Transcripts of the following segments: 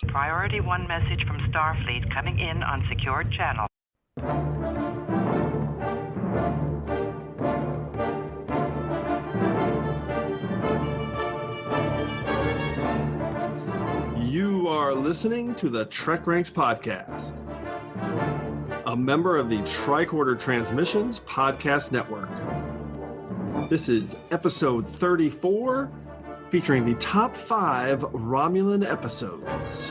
Priority 1 message from Starfleet coming in on secured channel. You are listening to the TrekRanks Podcast, a member of the Tricorder Transmissions Podcast Network. This is episode 34, featuring the top 5 Romulan episodes.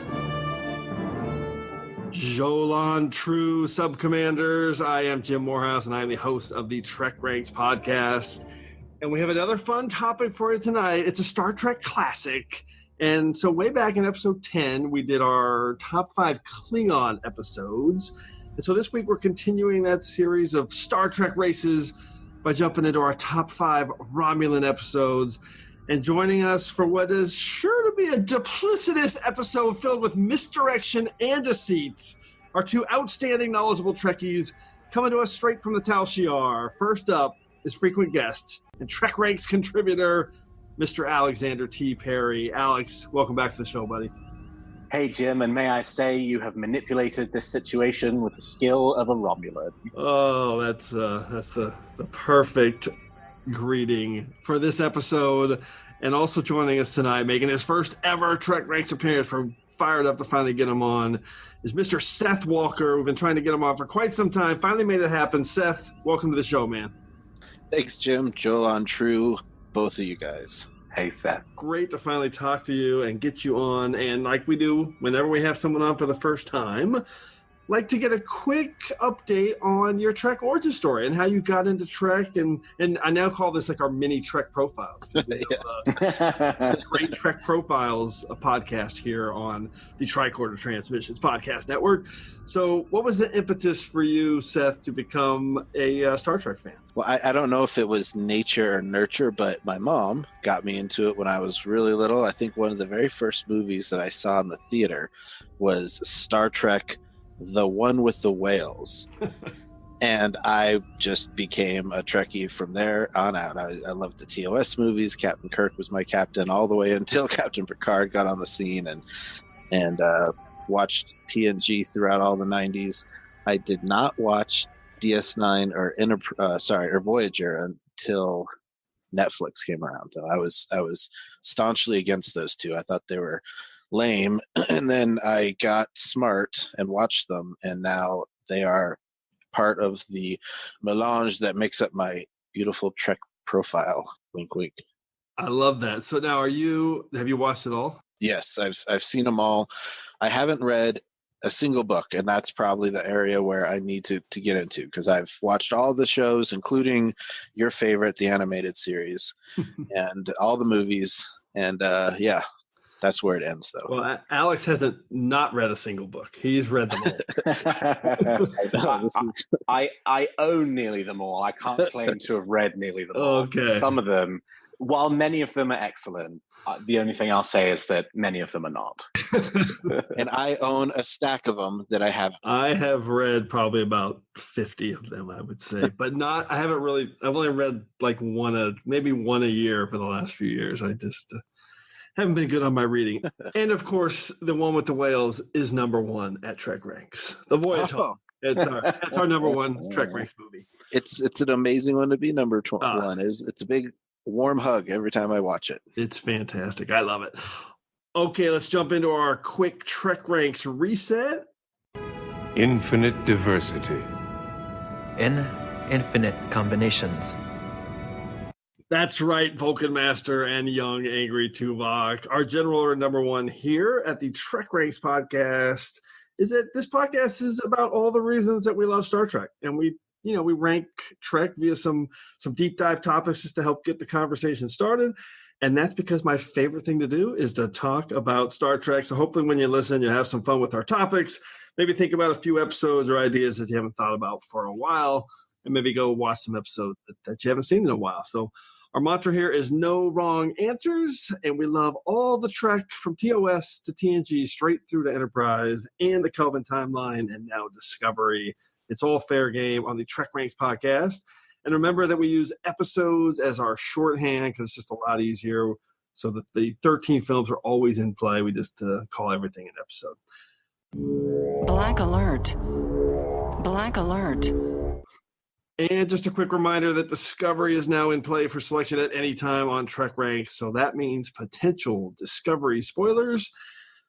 Jolan, true subcommanders. I am Jim Moorhouse, and I am the host of the TrekRanks Podcast. And we have another fun topic for you tonight. It's a Star Trek classic. And so way back in episode 10, we did our top 5 Klingon episodes. And so this week we're continuing that series of Star Trek races by jumping into our top 5 Romulan episodes. And joining us for what is sure to be a duplicitous episode filled with misdirection and deceit are 2 outstanding, knowledgeable Trekkies coming to us straight from the Tal Shiar. First up is frequent guest and TrekRanks contributor, Mr. Alexander T. Perry. Alex, welcome back to the show, buddy. Hey, Jim, and may I say you have manipulated this situation with the skill of a Romulan. Oh, that's the perfect greeting for this episode. And also joining us tonight, making his first ever TrekRanks appearance, we're fired up to finally get him on, is Mr. Seth Walker. We've been trying to get him on for quite some time. Finally made it happen. Seth, welcome to the show, man. Thanks, Jim. Jolan, true, both of you guys. Hey, Seth. Great to finally talk to you and get you on. And like we do whenever we have someone on for the first time, like to get a quick update on your Trek origin story and how you got into Trek. And I now call this like our mini Trek profiles. We have, great Trek profiles, a podcast here on the Tricorder Transmissions Podcast Network. So what was the impetus for you, Seth, to become a Star Trek fan? Well, I don't know if it was nature or nurture, but my mom got me into it when I was really little. I think one of the very first movies that I saw in the theater was Star Trek, The One with the Whales. And I just became a Trekkie from there on out. I loved the TOS movies. Captain Kirk was my captain all the way until Captain Picard got on the scene, and watched TNG throughout all the 90s. I did not watch DS9 or Voyager until Netflix came around. So I was staunchly against those two. I thought they were lame, and then I got smart and watched them, and now they are part of the melange that makes up my beautiful Trek profile. Wink, wink. I love that. So now, have you watched it all? Yes, I've seen them all. I haven't read a single book, and that's probably the area where I need to get into, because I've watched all the shows, including your favorite, the animated series, and all the movies, and yeah. That's where it ends, though. Well, Alex hasn't not read a single book. He's read them all. I own nearly them all. I can't claim to have read nearly them all. Okay. Some of them, while many of them are excellent, the only thing I'll say is that many of them are not. And I own a stack of them that I have. I have read probably about 50 of them, I would say, but I've only read like maybe one a year for the last few years. I just haven't been good on my reading. And of course, the One with the Whales is number 1 at TrekRanks. The Voyage Home. That's our number 1 TrekRanks movie. It's an amazing one to be number 1. It's a big warm hug every time I watch it. It's fantastic. I love it. Okay, let's jump into our quick TrekRanks reset. Infinite diversity. In infinite combinations. That's right, Vulcan Master and young angry Tuvok. Our general order number 1 here at the TrekRanks Podcast is that this podcast is about all the reasons that we love Star Trek, and we rank Trek via some deep dive topics just to help get the conversation started. And that's because my favorite thing to do is to talk about Star Trek. So hopefully when you listen, you'll have some fun with our topics. Maybe think about a few episodes or ideas that you haven't thought about for a while, and maybe go watch some episodes that you haven't seen in a while. So our mantra here is no wrong answers, and we love all the Trek from TOS to TNG, straight through to Enterprise and the Kelvin timeline, and now Discovery. It's all fair game on the TrekRanks Podcast. And remember that we use episodes as our shorthand because it's just a lot easier So that the 13 films are always in play. We just call everything an episode. Black alert. Black alert. And just a quick reminder that Discovery is now in play for selection at any time on TrekRanks. So that means potential Discovery spoilers,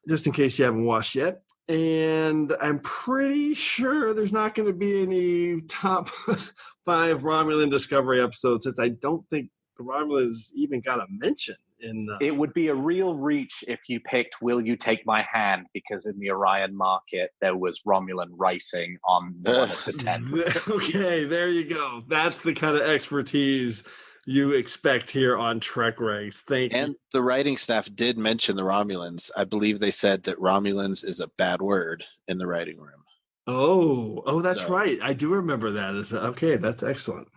just in case you haven't watched yet. And I'm pretty sure there's not going to be any top 5 Romulan Discovery episodes, since I don't think the Romulans even got a mention in It would be a real reach if you picked Will You Take My Hand, because in the Orion market there was Romulan writing on one of the 10. Okay, there you go. That's the kind of expertise you expect here on TrekRanks. Thank you. And the writing staff did mention the Romulans. I believe they said that Romulans is a bad word in the writing room. Oh, that's right. I do remember that. Okay, that's excellent.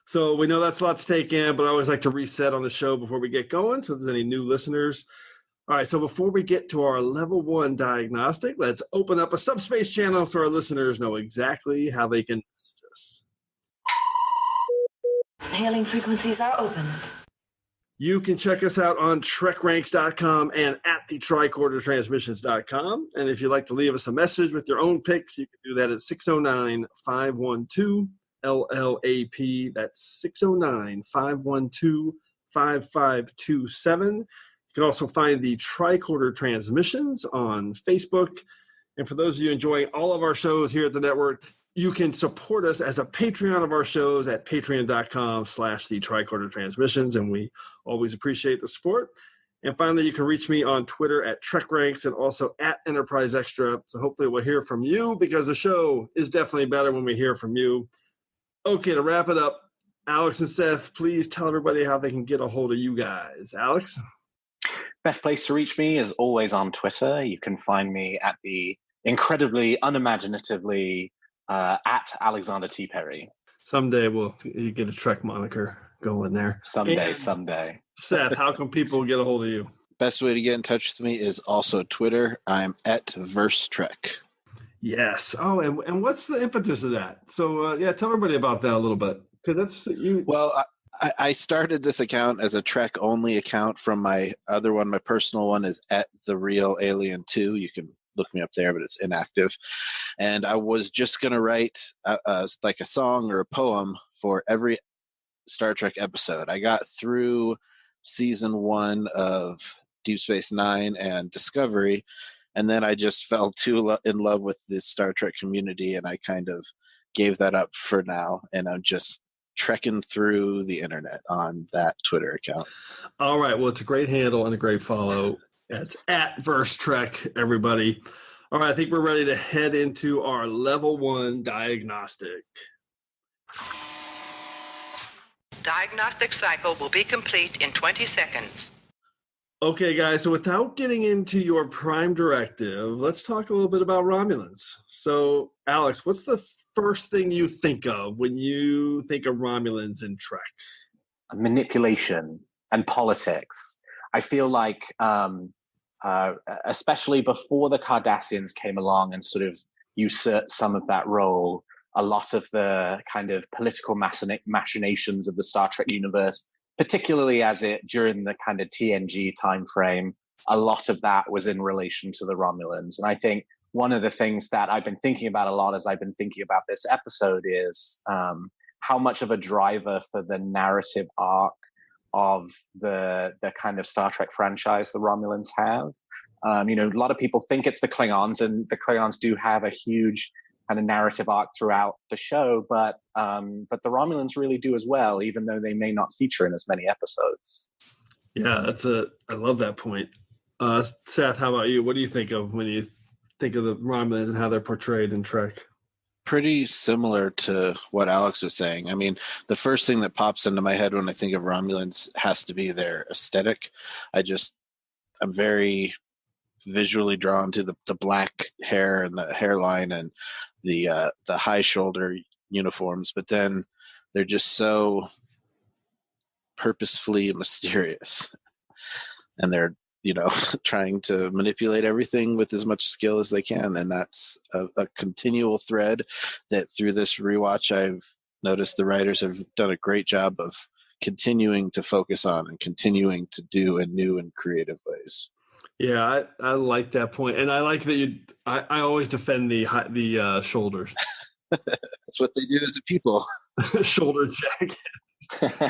So we know that's a lot to take in, but I always like to reset on the show before we get going, so if there's any new listeners. All right, so before we get to our Level 1 diagnostic, let's open up a subspace channel so our listeners know exactly how they can message us. Hailing frequencies are open. You can check us out on TrekRanks.com and at the tricordertransmissions.com. And if you'd like to leave us a message with your own picks, you can do that at 609-512-LLAP. That's 609-512-5527. You can also find the Tricorder Transmissions on Facebook. And for those of you enjoying all of our shows here at the network, you can support us as a Patreon of our shows at patreon.com/the Tricorder Transmissions. And we always appreciate the support. And finally, you can reach me on Twitter at TrekRanks and also at Enterprise Extra. So hopefully we'll hear from you, because the show is definitely better when we hear from you. Okay, to wrap it up, Alex and Seth, please tell everybody how they can get a hold of you guys. Alex? Best place to reach me is always on Twitter. You can find me at the incredibly unimaginatively at Alexander T. Perry. Someday you get a Trek moniker going there. Someday. Seth, how can people get a hold of you? Best way to get in touch with me is also Twitter. I'm at VerseTrek. Yes. Oh, and what's the impetus of that? So, tell everybody about that a little bit, because that's you. Well, I started this account as a Trek only account from my other one. My personal one is at The Real Alien 2. You can look me up there, but it's inactive. And I was just going to write like a song or a poem for every Star Trek episode. I got through season 1 of Deep Space Nine and Discovery, and then I just fell too in love with this Star Trek community, and I kind of gave that up for now, and I'm just trekking through the internet on that Twitter account. All right. Well, it's a great handle and a great follow. It's at VerseTrek, everybody. All right. I think we're ready to head into our Level 1 diagnostic. Diagnostic cycle will be complete in 20 seconds. Okay, guys, so without getting into your Prime Directive, let's talk a little bit about Romulans. So, Alex, what's the first thing you think of when you think of Romulans in Trek? Manipulation and politics. I feel like, especially before the Cardassians came along and sort of usurped some of that role, a lot of the kind of political machinations of the Star Trek universe, particularly during the kind of TNG timeframe, a lot of that was in relation to the Romulans. And I think one of the things that I've been thinking about a lot as I've been thinking about this episode is how much of a driver for the narrative arc of the kind of Star Trek franchise the Romulans have. A lot of people think it's the Klingons, and the Klingons do have a huge kind of narrative arc throughout the show, but the Romulans really do as well, even though they may not feature in as many episodes. Yeah, I love that point. Seth, how about you? What do you think of when you think of the Romulans and how they're portrayed in Trek? Pretty similar to what Alex was saying. I mean, the first thing that pops into my head when I think of Romulans has to be their aesthetic. I'm very visually drawn to the black hair and the hairline and the high shoulder uniforms, but then they're just so purposefully mysterious, and they're trying to manipulate everything with as much skill as they can. And that's a continual thread that through this rewatch, I've noticed the writers have done a great job of continuing to focus on and continuing to do in new and creative ways. Yeah, I like that point, and I like that I always defend the shoulders. That's what they do as a people. Shoulder jacket.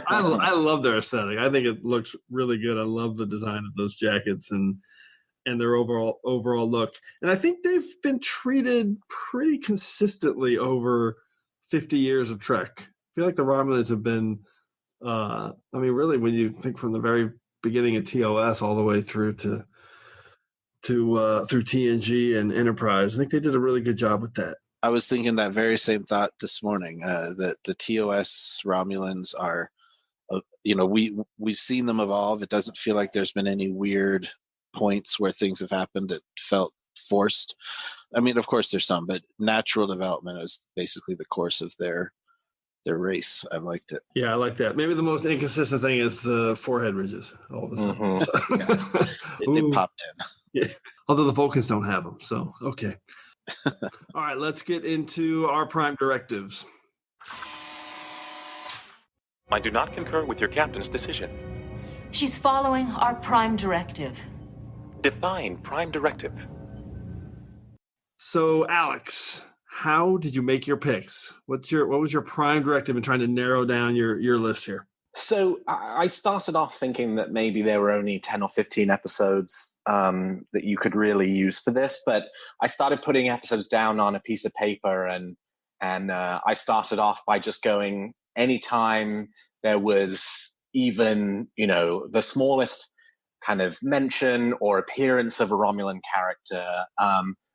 I love their aesthetic. I think it looks really good. I love the design of those jackets and their overall look. And I think they've been treated pretty consistently over 50 years of Trek. I feel like the Romulans have been, really, when you think from the very beginning of TOS all the way through to through TNG and Enterprise, I think they did a really good job with that. I was thinking that very same thought this morning, that the TOS Romulans are, we've seen them evolve. It doesn't feel like there's been any weird points where things have happened that felt forced. I mean, of course there's some, but natural development is basically the course of their race. I liked it. Yeah, I like that. Maybe the most inconsistent thing is the forehead ridges all of a sudden. Mm-hmm. They popped in. Yeah. Although the Vulcans don't have them, so okay. All right, let's get into our Prime Directives. I do not concur with your captain's decision. She's following our Prime Directive. Define Prime Directive. So, Alex, how did you make your picks? What was your Prime Directive in trying to narrow down your list here? So I started off thinking that maybe there were only 10 or 15 episodes that you could really use for this, but I started putting episodes down on a piece of paper, and I started off by just going anytime there was even, the smallest kind of mention or appearance of a Romulan character.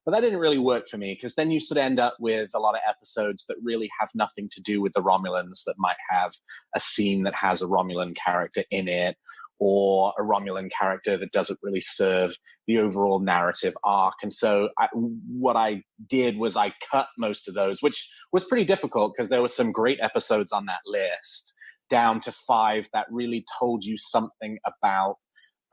But that didn't really work for me, because then you sort of end up with a lot of episodes that really have nothing to do with the Romulans, that might have a scene that has a Romulan character in it, or a Romulan character that doesn't really serve the overall narrative arc. And so what I did was I cut most of those, which was pretty difficult because there were some great episodes on that list, down to 5 that really told you something about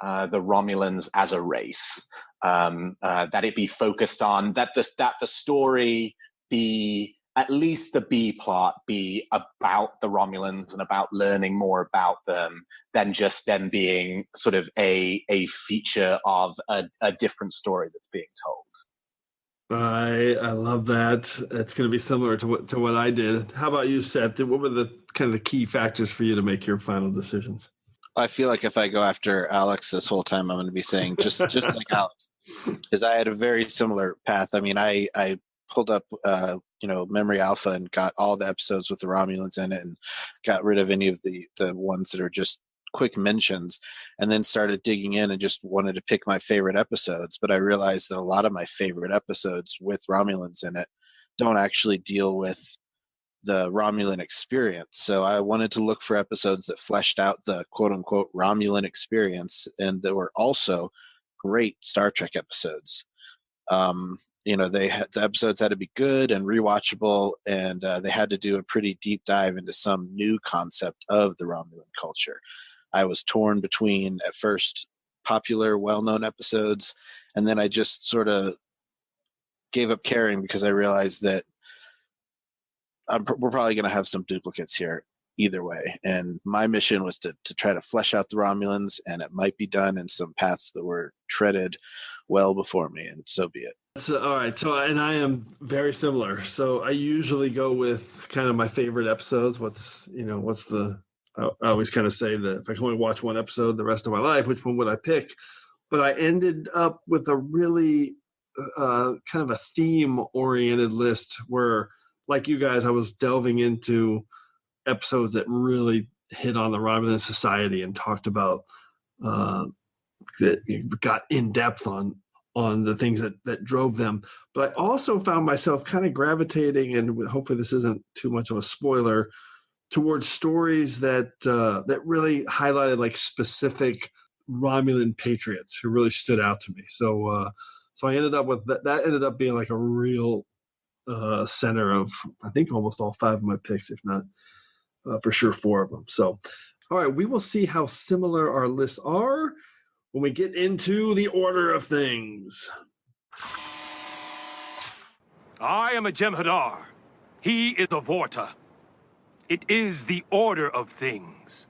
the Romulans as a race. That it be focused on, that the story be, at least the B plot, be about the Romulans and about learning more about them, than just them being sort of a feature of a different story that's being told. I love that. It's going to be similar to what I did. How about you, Seth? What were the kind of the key factors for you to make your final decisions? I feel like if I go after Alex this whole time, I'm going to be saying just like Alex, because I had a very similar path. I mean, I pulled up, Memory Alpha and got all the episodes with the Romulans in it, and got rid of any of the ones that are just quick mentions, and then started digging in and just wanted to pick my favorite episodes. But I realized that a lot of my favorite episodes with Romulans in it don't actually deal with the Romulan experience. So I wanted to look for episodes that fleshed out the quote unquote Romulan experience, and that were also great Star Trek episodes. The episodes had to be good and rewatchable, and they had to do a pretty deep dive into some new concept of the Romulan culture. I was torn between, at first, popular, well-known episodes, and then I just sort of gave up caring, because I realized that we're probably going to have some duplicates here either way. And my mission was to try to flesh out the Romulans, and it might be done in some paths that were treaded well before me, and so be it. So, all right. So, and I am very similar. So I usually go with kind of my favorite episodes. I always kind of say that if I can only watch one episode the rest of my life, which one would I pick? But I ended up with a really kind of a theme-oriented list where, like you guys, I was delving into episodes that really hit on the Romulan society and talked about that got in depth on the things that drove them. But I also found myself kind of gravitating, and hopefully this isn't too much of a spoiler, towards stories that really highlighted like specific Romulan patriots who really stood out to me. So I ended up with that ended up being like a real center of, I think, almost all 5 of my picks, if not for sure 4 of them. So, all right, we will see how similar our lists are when we get into the order of things. I am a Jem'Hadar. He is a Vorta. It is the order of things.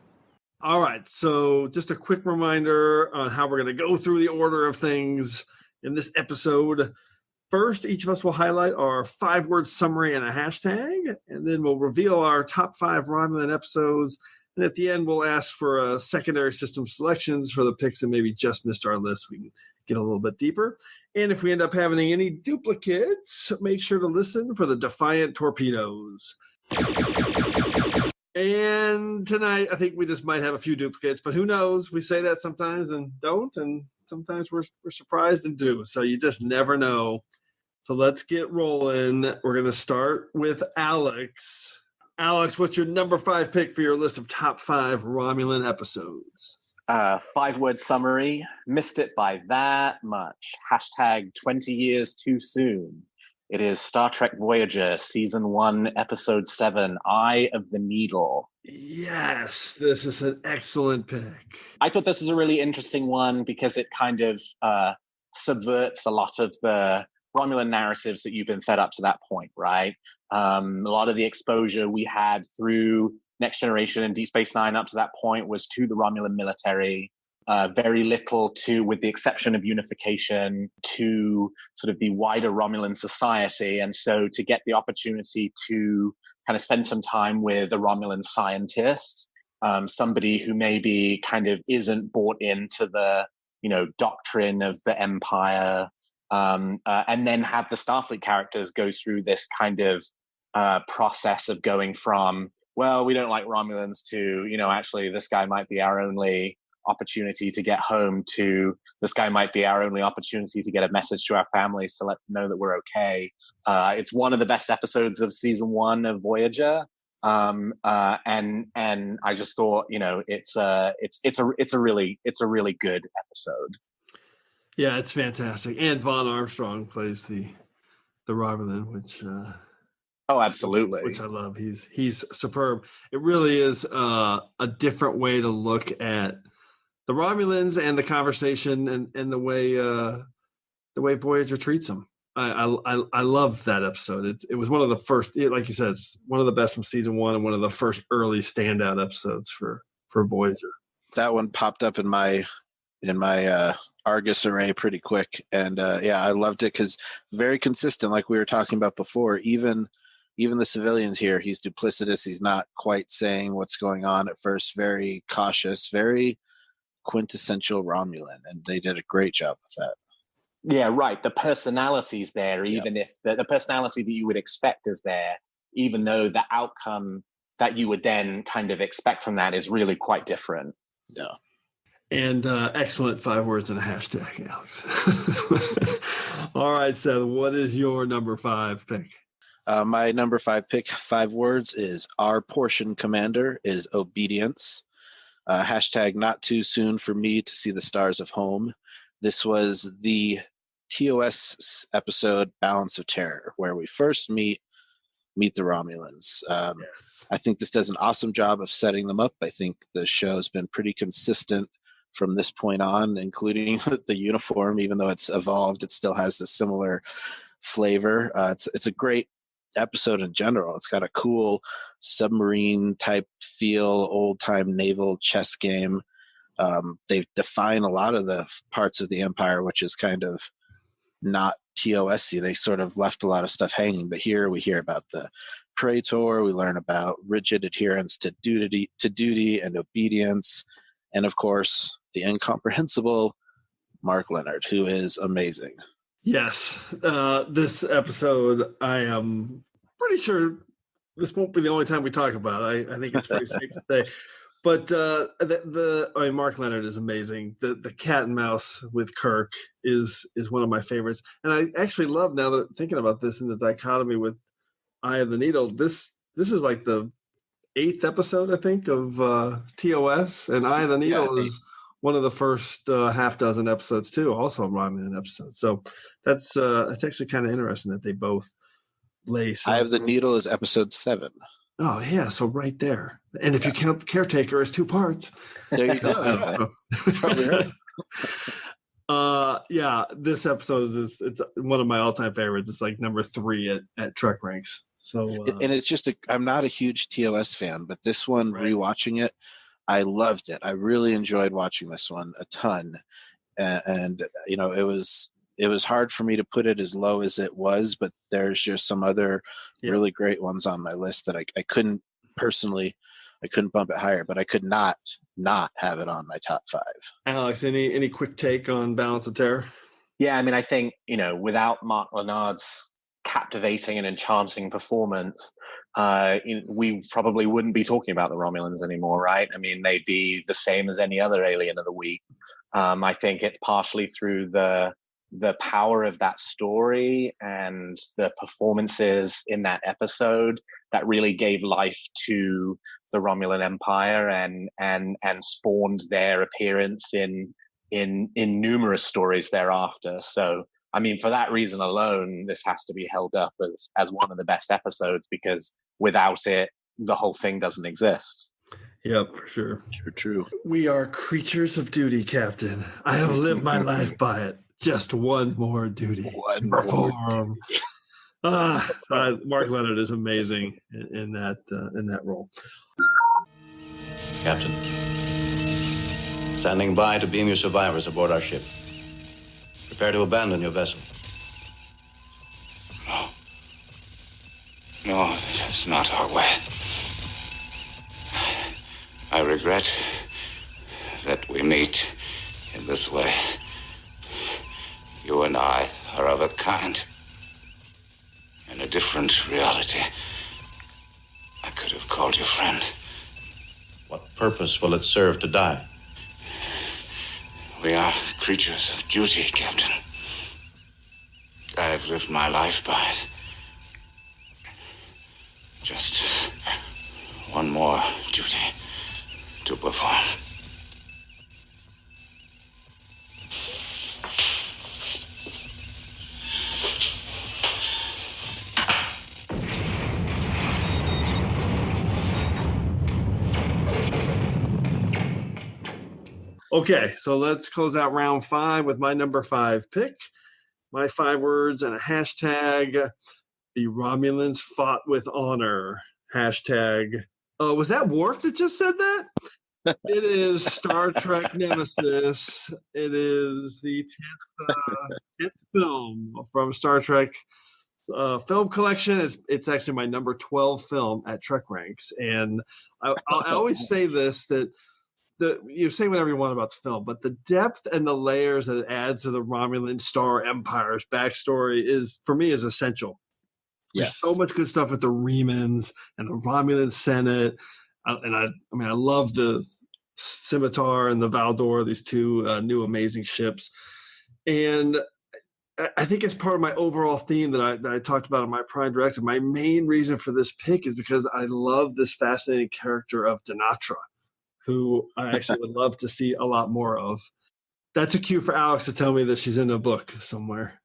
All right, so just a quick reminder on how we're going to go through the order of things in this episode. First, each of us will highlight our 5-word summary and a hashtag, and then we'll reveal our top 5 Romulan episodes. And at the end, we'll ask for secondary system selections for the picks that maybe just missed our list. We can get a little bit deeper. And if we end up having any duplicates, make sure to listen for the Defiant Torpedoes. And tonight, I think we just might have a few duplicates, but who knows? We say that sometimes and don't, and sometimes we're surprised and do. So you just never know. So let's get rolling. We're going to start with Alex. Alex, what's your number 5 pick for your list of top 5 Romulan episodes? 5-word summary. Missed it by that much. Hashtag 20 years too soon. It is Star Trek Voyager, Season 1, Episode 7, Eye of the Needle. Yes, this is an excellent pick. I thought this was a really interesting one because it kind of subverts a lot of the Romulan narratives that you've been fed up to that point, right? A lot of the exposure we had through Next Generation and Deep Space Nine up to that point was to the Romulan military. Very little to, with the exception of unification, to sort of the wider Romulan society. And so to get the opportunity to kind of spend some time with a Romulan scientist, somebody who maybe kind of isn't bought into the, doctrine of the Empire, and then have the Starfleet characters go through this kind of process of going from, well, we don't like Romulans to, actually this guy might be our only opportunity to get home, to this guy might be our only opportunity to get a message to our families to let them know that we're okay. It's one of the best episodes of Season 1 of Voyager. And I just thought, it's a really good episode. Yeah, it's fantastic. And Vaughn Armstrong plays the Romulan, which oh, absolutely, which I love. He's superb. It really is a different way to look at the Romulans and the conversation and the way Voyager treats them. I love that episode. It was one of the first, like you said, it's one of the best from Season 1 and one of the first early standout episodes for Voyager. That one popped up in my Argus array pretty quick, and I loved it because very consistent, like we were talking about before. Even the civilians here, he's duplicitous. He's not quite saying what's going on at first. Very cautious, very quintessential Romulan, and they did a great job with that. Yeah, right. The personality's there, even if the personality that you would expect is there, even though the outcome that you would then kind of expect from that is really quite different. Yeah. And excellent 5 words and a hashtag, Alex. All right, Seth, what is your number 5 pick? My number 5 pick, 5 words, is our portion commander is obedience. Hashtag not too soon for me to see the stars of home. This was the TOS episode, Balance of Terror, where we first meet the Romulans. Yes. I think this does an awesome job of setting them up. I think the show's been pretty consistent from this point on, including the uniform. Even though it's evolved, it still has the similar flavor. It's a great episode in general. It's got a cool submarine type feel, old time naval chess game. They define a lot of the parts of the Empire, which is kind of not TOS-y. They sort of left a lot of stuff hanging, but here we hear about the Praetor. We learn about rigid adherence to duty and obedience, and of course the incomprehensible Mark Leonard, who is amazing. Yes, this episode, I am pretty sure this won't be the only time we talk about it. I think it's pretty safe to say. But Mark Leonard is amazing. The cat and mouse with Kirk is one of my favorites. And I actually love, now that thinking about this in the dichotomy with Eye of the Needle, this is like the 8th episode, I think, of TOS. And Eye of the Needle is one of the first half dozen episodes too, also a Romulan episode. So that's actually kind of interesting that they both lay. Eye of the Needle is episode 7. Oh yeah, so right there. And if you count the Caretaker as 2 parts, there you go. This episode it's one of my all-time favorites. It's like number 3 at TrekRanks. So and it's just I'm not a huge TOS fan, but this one, rewatching it, I loved it. I really enjoyed watching this one a ton. And you know, it was hard for me to put it as low as it was, but there's just some other really great ones on my list that I couldn't personally, I couldn't bump it higher, but I could not have it on my top 5. Alex, any quick take on Balance of Terror? Yeah, I mean, I think, you know, without Mark Lenard's captivating and enchanting performance, we probably wouldn't be talking about the Romulans anymore, right? I mean, they'd be the same as any other alien of the week. I think it's partially through the power of that story and the performances in that episode that really gave life to the Romulan Empire and spawned their appearance in numerous stories thereafter. So, I mean, for that reason alone, this has to be held up as one of the best episodes, because without it, the whole thing doesn't exist. Yep, for sure. True. We are creatures of duty, Captain. I have lived my life by it. Just one more duty. Perform. Mark Leonard is amazing in that role. Captain, standing by to beam your survivors aboard our ship. Prepare to abandon your vessel. No, that's not our way. I regret that we meet in this way. You and I are of a kind. In a different reality, I could have called you friend. What purpose will it serve to die? We are creatures of duty, Captain. I have lived my life by it. Just one more duty to perform. Okay, so let's close out round 5 with my number 5 pick. My 5 words and a hashtag: the Romulans fought with honor. Hashtag. Was that Worf that just said that? It is Star Trek Nemesis. It is the 10th film from Star Trek film collection. It's actually my number 12 film at TrekRanks. And I always say this, that you say whatever you want about the film, but the depth and the layers that it adds to the Romulan Star Empire's backstory is, for me, is essential. Yes. There's so much good stuff with the Remans and the Romulan Senate. I love the Scimitar and the Valdor, these two new amazing ships. And I think it's part of my overall theme that I talked about in my Prime Directive. My main reason for this pick is because I love this fascinating character of Dinatra, who I actually would love to see a lot more of. That's a cue for Alex to tell me that she's in a book somewhere.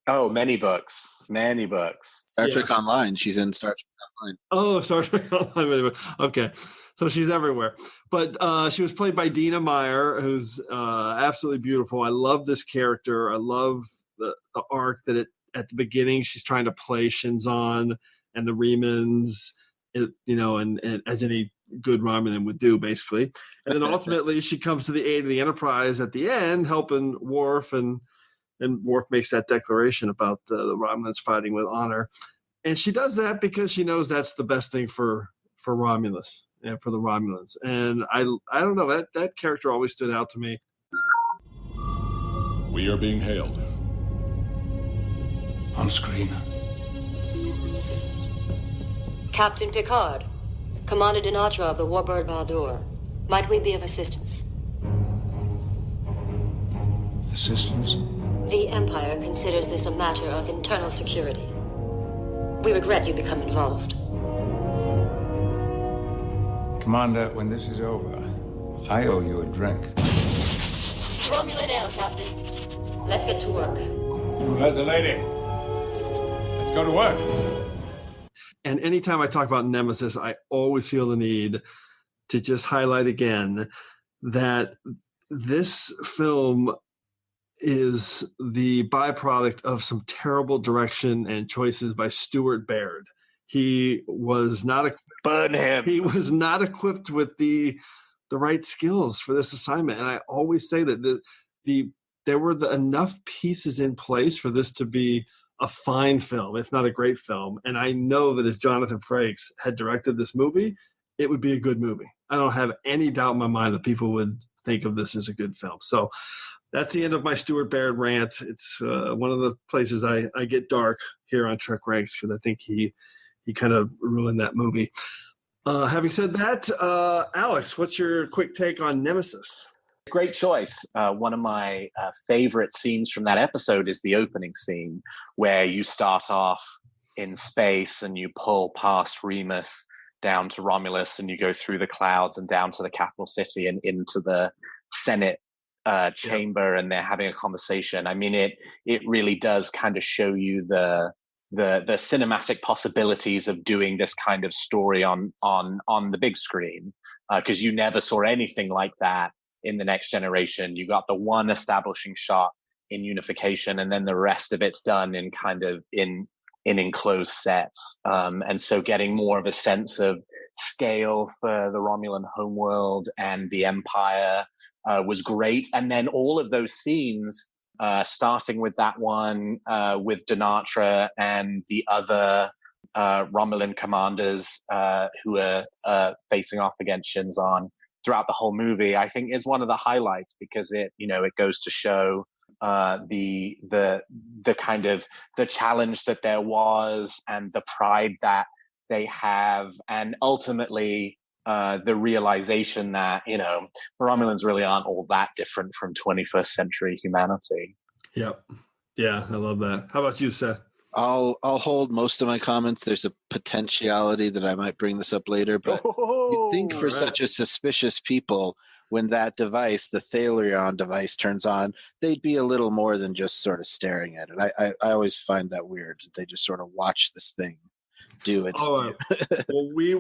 Oh, many books. Star Trek Online. She's in Star Trek Online. Oh, Star Trek Online. Okay. So she's everywhere. But she was played by Dina Meyer, who's absolutely beautiful. I love this character. I love the arc that at the beginning she's trying to play Shinzon and the Remans, and as any good Romulan would do, basically. And then ultimately she comes to the aid of the Enterprise at the end, helping Worf, and Worf makes that declaration about the Romulans fighting with honor. And she does that because she knows that's the best thing for Romulus and for the Romulans. And I don't know, that character always stood out to me. We are being hailed. On screen. Captain Picard, Commander Dinatra of the Warbird Valdor. Might we be of assistance? Assistance? The Empire considers this a matter of internal security. We regret you become involved. Commander, when this is over, I owe you a drink. Romulan ale, Captain. Let's get to work. You heard the lady. Let's go to work. And anytime I talk about Nemesis, I always feel the need to just highlight again that this film is the byproduct of some terrible direction and choices by Stuart Baird. He was not burn him. He was not equipped with the the right skills for this assignment. And I always say that there were enough pieces in place for this to be a fine film, if not a great film. And I know that if Jonathan Frakes had directed this movie, it would be a good movie. I don't have any doubt in my mind that people would think of this as a good film. So that's the end of my Stuart Baird rant. It's one of the places I get dark here on Trek Ranks, because I think he kind of ruined that movie. Having said that, Alex, what's your quick take on Nemesis? Great choice. One of my favorite scenes from that episode is the opening scene, where you start off in space and you pull past Remus down to Romulus, and you go through the clouds and down to the capital city and into the Senate chamber, and they're having a conversation. I mean, it really does kind of show you the cinematic possibilities of doing this kind of story on the big screen, because you never saw anything like that in The Next Generation. You got the one establishing shot in Unification, and then the rest of it's done in kind of in enclosed sets, and so getting more of a sense of scale for the Romulan homeworld and the Empire was great. And then all of those scenes, starting with that one with Denatra and the other Romulan commanders who are facing off against Shinzon throughout the whole movie, I think is one of the highlights, because it goes to show the kind of the challenge that there was, and the pride that they have, and ultimately the realization that Romulans really aren't all that different from 21st century humanity. Yep. Yeah, I love that. How about you, Seth? I'll hold most of my comments. There's a potentiality that I might bring this up later, but you'd think for such a suspicious people, when that device, the Thalarion device, turns on, they'd be a little more than just sort of staring at it. I always find that weird. They just sort of watch this thing do its thing.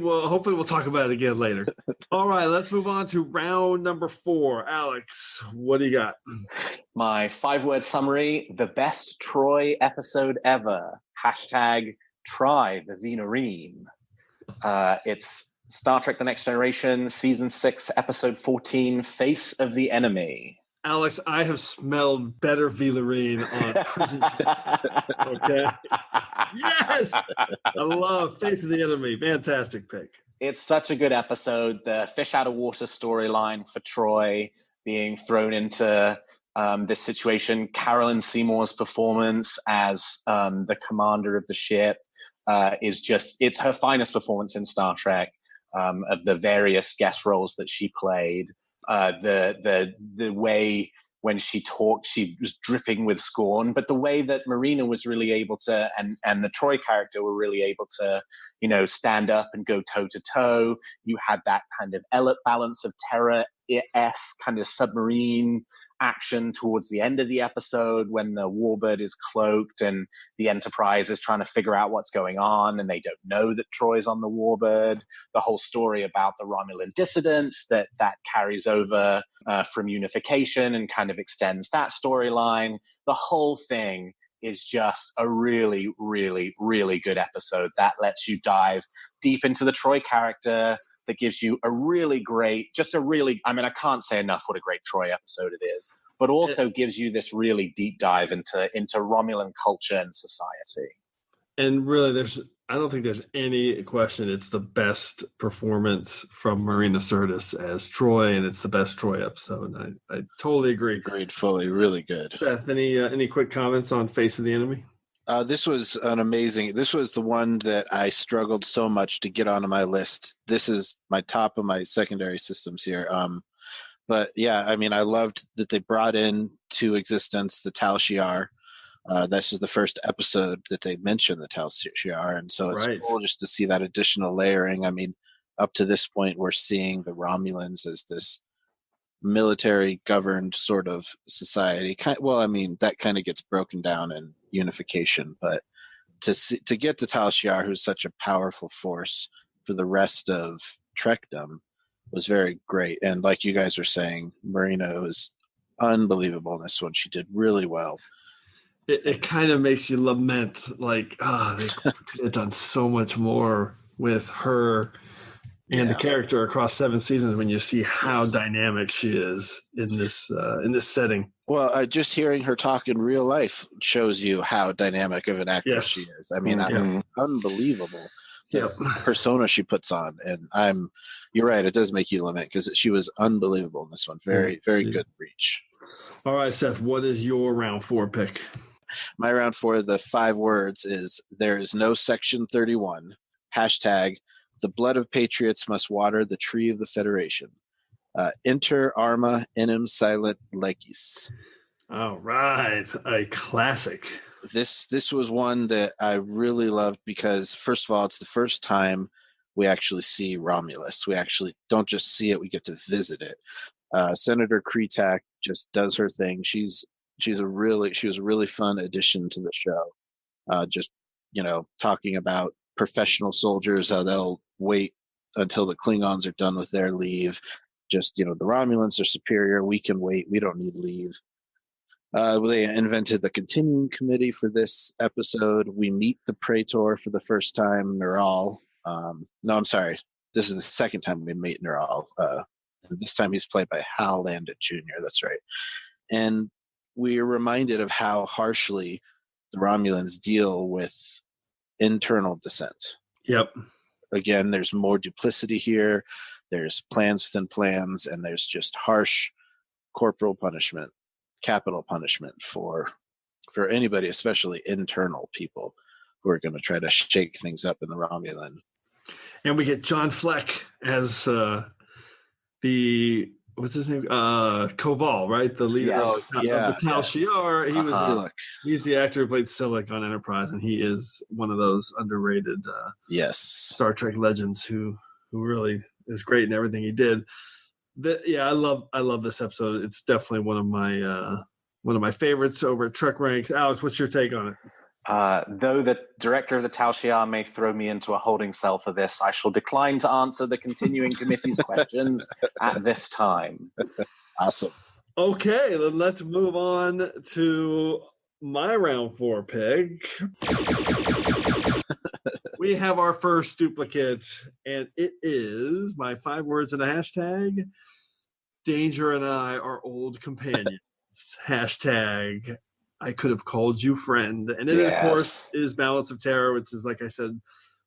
Well, hopefully we'll talk about it again later. All right, let's move on to round number 4. Alex, what do you got? My 5-word summary: the best Troy episode ever. Hashtag try the Venarine. It's Star Trek The Next Generation, Season 6, Episode 14, Face of the Enemy. Alex, I have smelled better Velarine on prison ship. Okay? Yes! I love Face of the Enemy. Fantastic pick. It's such a good episode. The fish out of water storyline for Troy being thrown into this situation. Carolyn Seymour's performance as the commander of the ship is just, it's her finest performance in Star Trek. Of the various guest roles that she played, the way when she talked, she was dripping with scorn. But the way that Marina was really able to, and the Troy character were really able to, stand up and go toe to toe. You had that kind of balance of terror-esque kind of submarine action towards the end of the episode, when the Warbird is cloaked and the Enterprise is trying to figure out what's going on, and they don't know that Troy's on the Warbird. The whole story about the Romulan dissidents that carries over from Unification and kind of extends that storyline. The whole thing is just a really, really, really good episode that lets you dive deep into the Troy character, that gives you a really great, I can't say enough what a great Troy episode it is, but also gives you this really deep dive into Romulan culture and society. And really, I don't think there's any question it's the best performance from Marina Sirtis as Troy, and it's the best Troy episode. I totally agree. Agreed fully. Really good. Seth, any quick comments on Face of the Enemy? This was the one that I struggled so much to get onto my list. This is my top of my secondary systems here. But yeah, I mean, I loved that they brought into existence the Tal Shiar. This is the first episode that they mentioned the Tal Shiar, and so it's cool just to see that additional layering. I mean, up to this point, we're seeing the Romulans as this military governed sort of society. That kind of gets broken down in Unification, but to get the Tal Shiar, who's such a powerful force for the rest of Trekdom, was very great. And like you guys were saying, Marina was unbelievable in this one. She did really well. It kind of makes you lament, like, they could have done so much more with her and the character across 7 seasons when you see how dynamic she is in this setting. Well, just hearing her talk in real life shows you how dynamic of an actress she is. I mean, unbelievable. The persona she puts on, and you're right, it does make you lament because she was unbelievable in this one. Very good reach. All right, Seth, what is your round 4 pick? My round 4, the 5 words is there is no Section 31. Hashtag the blood of patriots must water the tree of the Federation. Inter arma enim silent legis. All right, a classic. This was one that I really loved because, first of all, it's the first time we actually see Romulus. We actually don't just see it; we get to visit it. Senator Kretak just does her thing. She was a really fun addition to the show. Just talking about professional soldiers, how they'll wait until the Klingons are done with their leave. Just the Romulans are superior. We can wait. We don't need leave. They invented the continuing committee for this episode. We meet the Praetor for the first time, Neural. No, I'm sorry. This is the second time we meet Neural. This time he's played by Hal Landon Jr. That's right. And we are reminded of how harshly the Romulans deal with internal dissent. Yep. Again, there's more duplicity here. There's plans within plans, and there's just harsh corporal punishment, capital punishment for anybody, especially internal people who are going to try to shake things up in the Romulan. And we get John Fleck as what's his name? Koval, right? The leader of the Tal Shiar. He's the actor who played Silic on Enterprise, and he is one of those underrated Star Trek legends who really is great in everything he did. I love this episode. It's definitely one of my favorites over at TrekRanks. Alex, what's your take on it? Though the director of the Tal Shiar may throw me into a holding cell for this, I shall decline to answer the continuing committee's questions at this time. Awesome. Okay, then let's move on to my round 4 pick. We have our first duplicate, and it is my 5 words in a hashtag. Danger and I are old companions. Hashtag I could have called you friend. And then, of course, is Balance of Terror, which is, like I said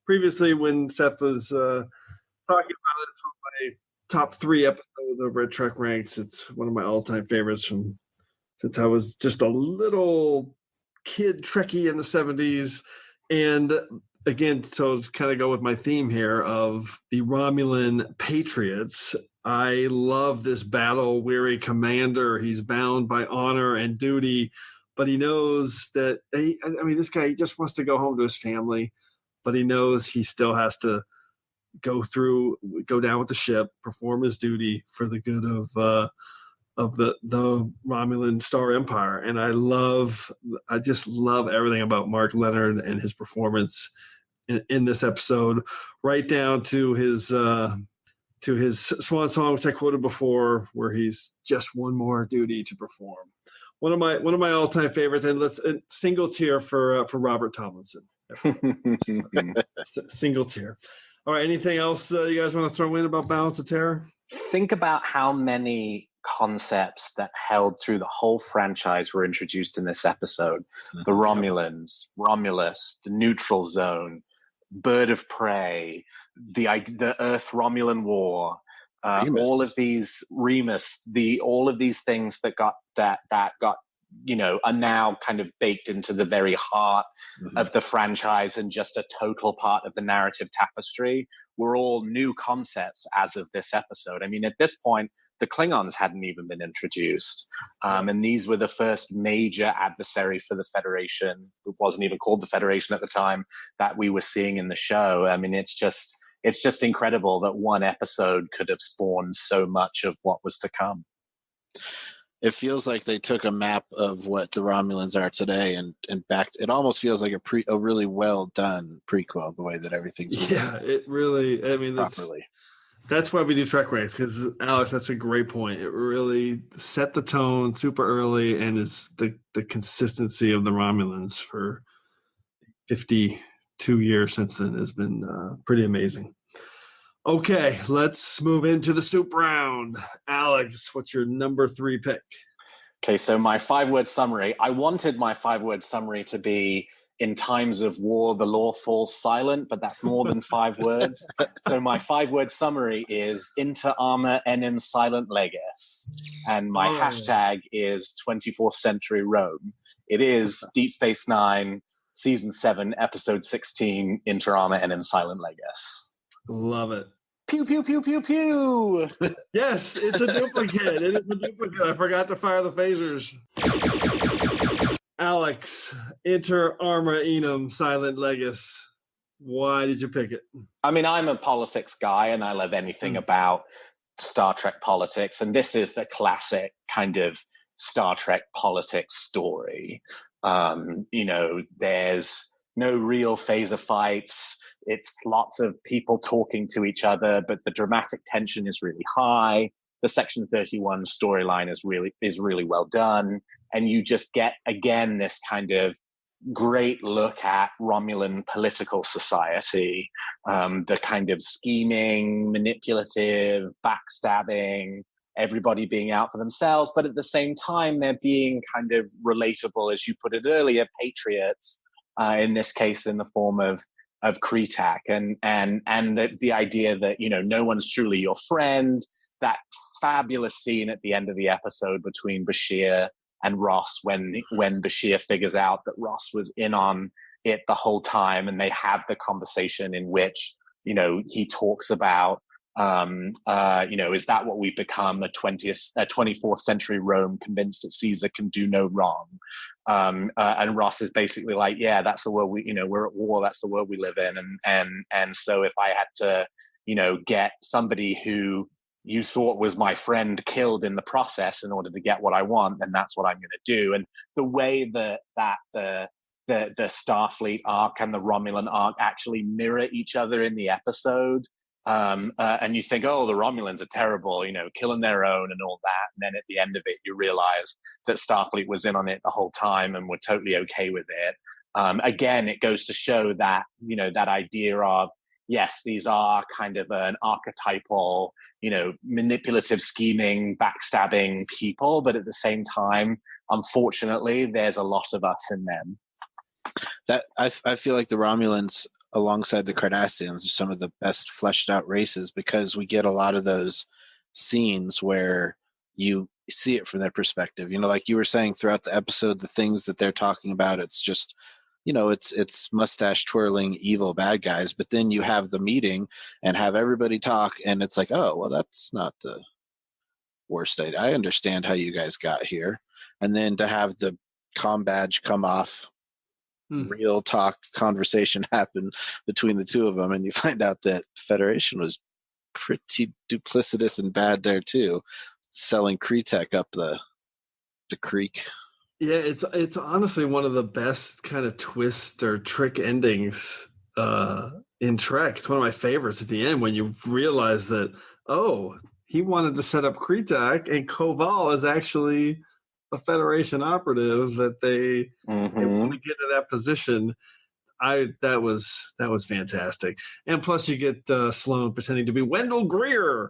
previously when Seth was talking about it, it's one of my top 3 episodes over at TrekRanks. It's one of my all-time favorites since I was just a little kid Trekkie in the 70s. And again, so to kind of go with my theme here of the Romulan Patriots, I love this battle-weary commander. He's bound by honor and duty, but he knows that, this guy, he just wants to go home to his family, but he knows he still has to go down with the ship, perform his duty for the good of the Romulan Star Empire. And I just love everything about Mark Leonard and his performance in this episode, right down to his swan song, which I quoted before, where he's just one more duty to perform. One of my all-time favorites, and let's single tier for Robert Tomlinson. Single tier. All right. Anything else you guys want to throw in about Balance of Terror? Think about how many concepts that held through the whole franchise were introduced in this episode. The Romulans, Romulus, the neutral zone, Bird of Prey, the Earth Romulan War, all of these Remus, all of these things that got are now kind of baked into the very heart of the franchise and just a total part of the narrative tapestry were all new concepts as of this episode. I mean, at this point, the Klingons hadn't even been introduced. And these were the first major adversary for the Federation. It wasn't even called the Federation at the time that we were seeing in the show. I mean, it's just incredible that one episode could have spawned so much of what was to come. It feels like they took a map of what the Romulans are today and back. It almost feels like a really well done prequel, the way that everything's it really. I mean, properly. That's why we do TrekRanks, because Alex, that's a great point. It really set the tone super early, and is the consistency of the Romulans for 52 years since then has been pretty amazing. Okay, let's move into the soup round. Alex, what's your number 3 pick? Okay, so my 5-word summary. I wanted my 5-word summary to be, in times of war, the law falls silent, but that's more than 5 words. So my 5-word summary is inter arma enim silent legis. And my hashtag is 24th century Rome. It is Deep Space Nine, Season 7, Episode 16, inter arma enim silent legis. Love it. Pew, pew, pew, pew, pew. Yes, it's a duplicate. It is a duplicate. I forgot to fire the phasers. Alex, inter arma enum silent legis. Why did you pick it? I mean, I'm a politics guy and I love anything about Star Trek politics. And this is the classic kind of Star Trek politics story. There's no real phaser fights. It's lots of people talking to each other, but the dramatic tension is really high. The Section 31 storyline is really well done. And you just get, again, this kind of great look at Romulan political society, the kind of scheming, manipulative, backstabbing, everybody being out for themselves, but at the same time, they're being kind of relatable, as you put it earlier, patriots, in this case, in the form of Kretak, and the idea that, no one's truly your friend. That fabulous scene at the end of the episode between Bashir and Ross when Bashir figures out that Ross was in on it the whole time, and they have the conversation in which, he talks about, is that what we've become, a 24th century Rome convinced that Caesar can do no wrong? And Ross is basically like, yeah, that's the world we're at war. That's the world we live in. And so if I had to, get somebody who you thought was my friend killed in the process in order to get what I want, then that's what I'm going to do. And the way that the Starfleet arc and the Romulan arc actually mirror each other in the episode. And you think, oh, the Romulans are terrible, killing their own and all that. And then at the end of it, you realize that Starfleet was in on it the whole time and were totally okay with it. Again, it goes to show that, that idea of, yes, these are kind of an archetypal, manipulative, scheming, backstabbing people. But at the same time, unfortunately, there's a lot of us in them. That I feel like the Romulans, alongside the Cardassians, are some of the best fleshed out races, because we get a lot of those scenes where you see it from their perspective. Like you were saying throughout the episode, the things that they're talking about, it's just, it's mustache twirling evil bad guys. But then you have the meeting and have everybody talk, and it's like, oh, well, that's not the worst idea. I understand how you guys got here. And then to have the comm badge come off, real talk conversation happen between the two of them, and you find out that Federation was pretty duplicitous and bad there too, selling Kretak up the creek. Yeah, it's honestly one of the best kind of twist or trick endings in Trek. It's one of my favorites at the end, when you realize that, oh, he wanted to set up Kretak, and Koval is actually a Federation operative that they want to get in that position. That was fantastic. And plus you get Sloan pretending to be Wendell Greer.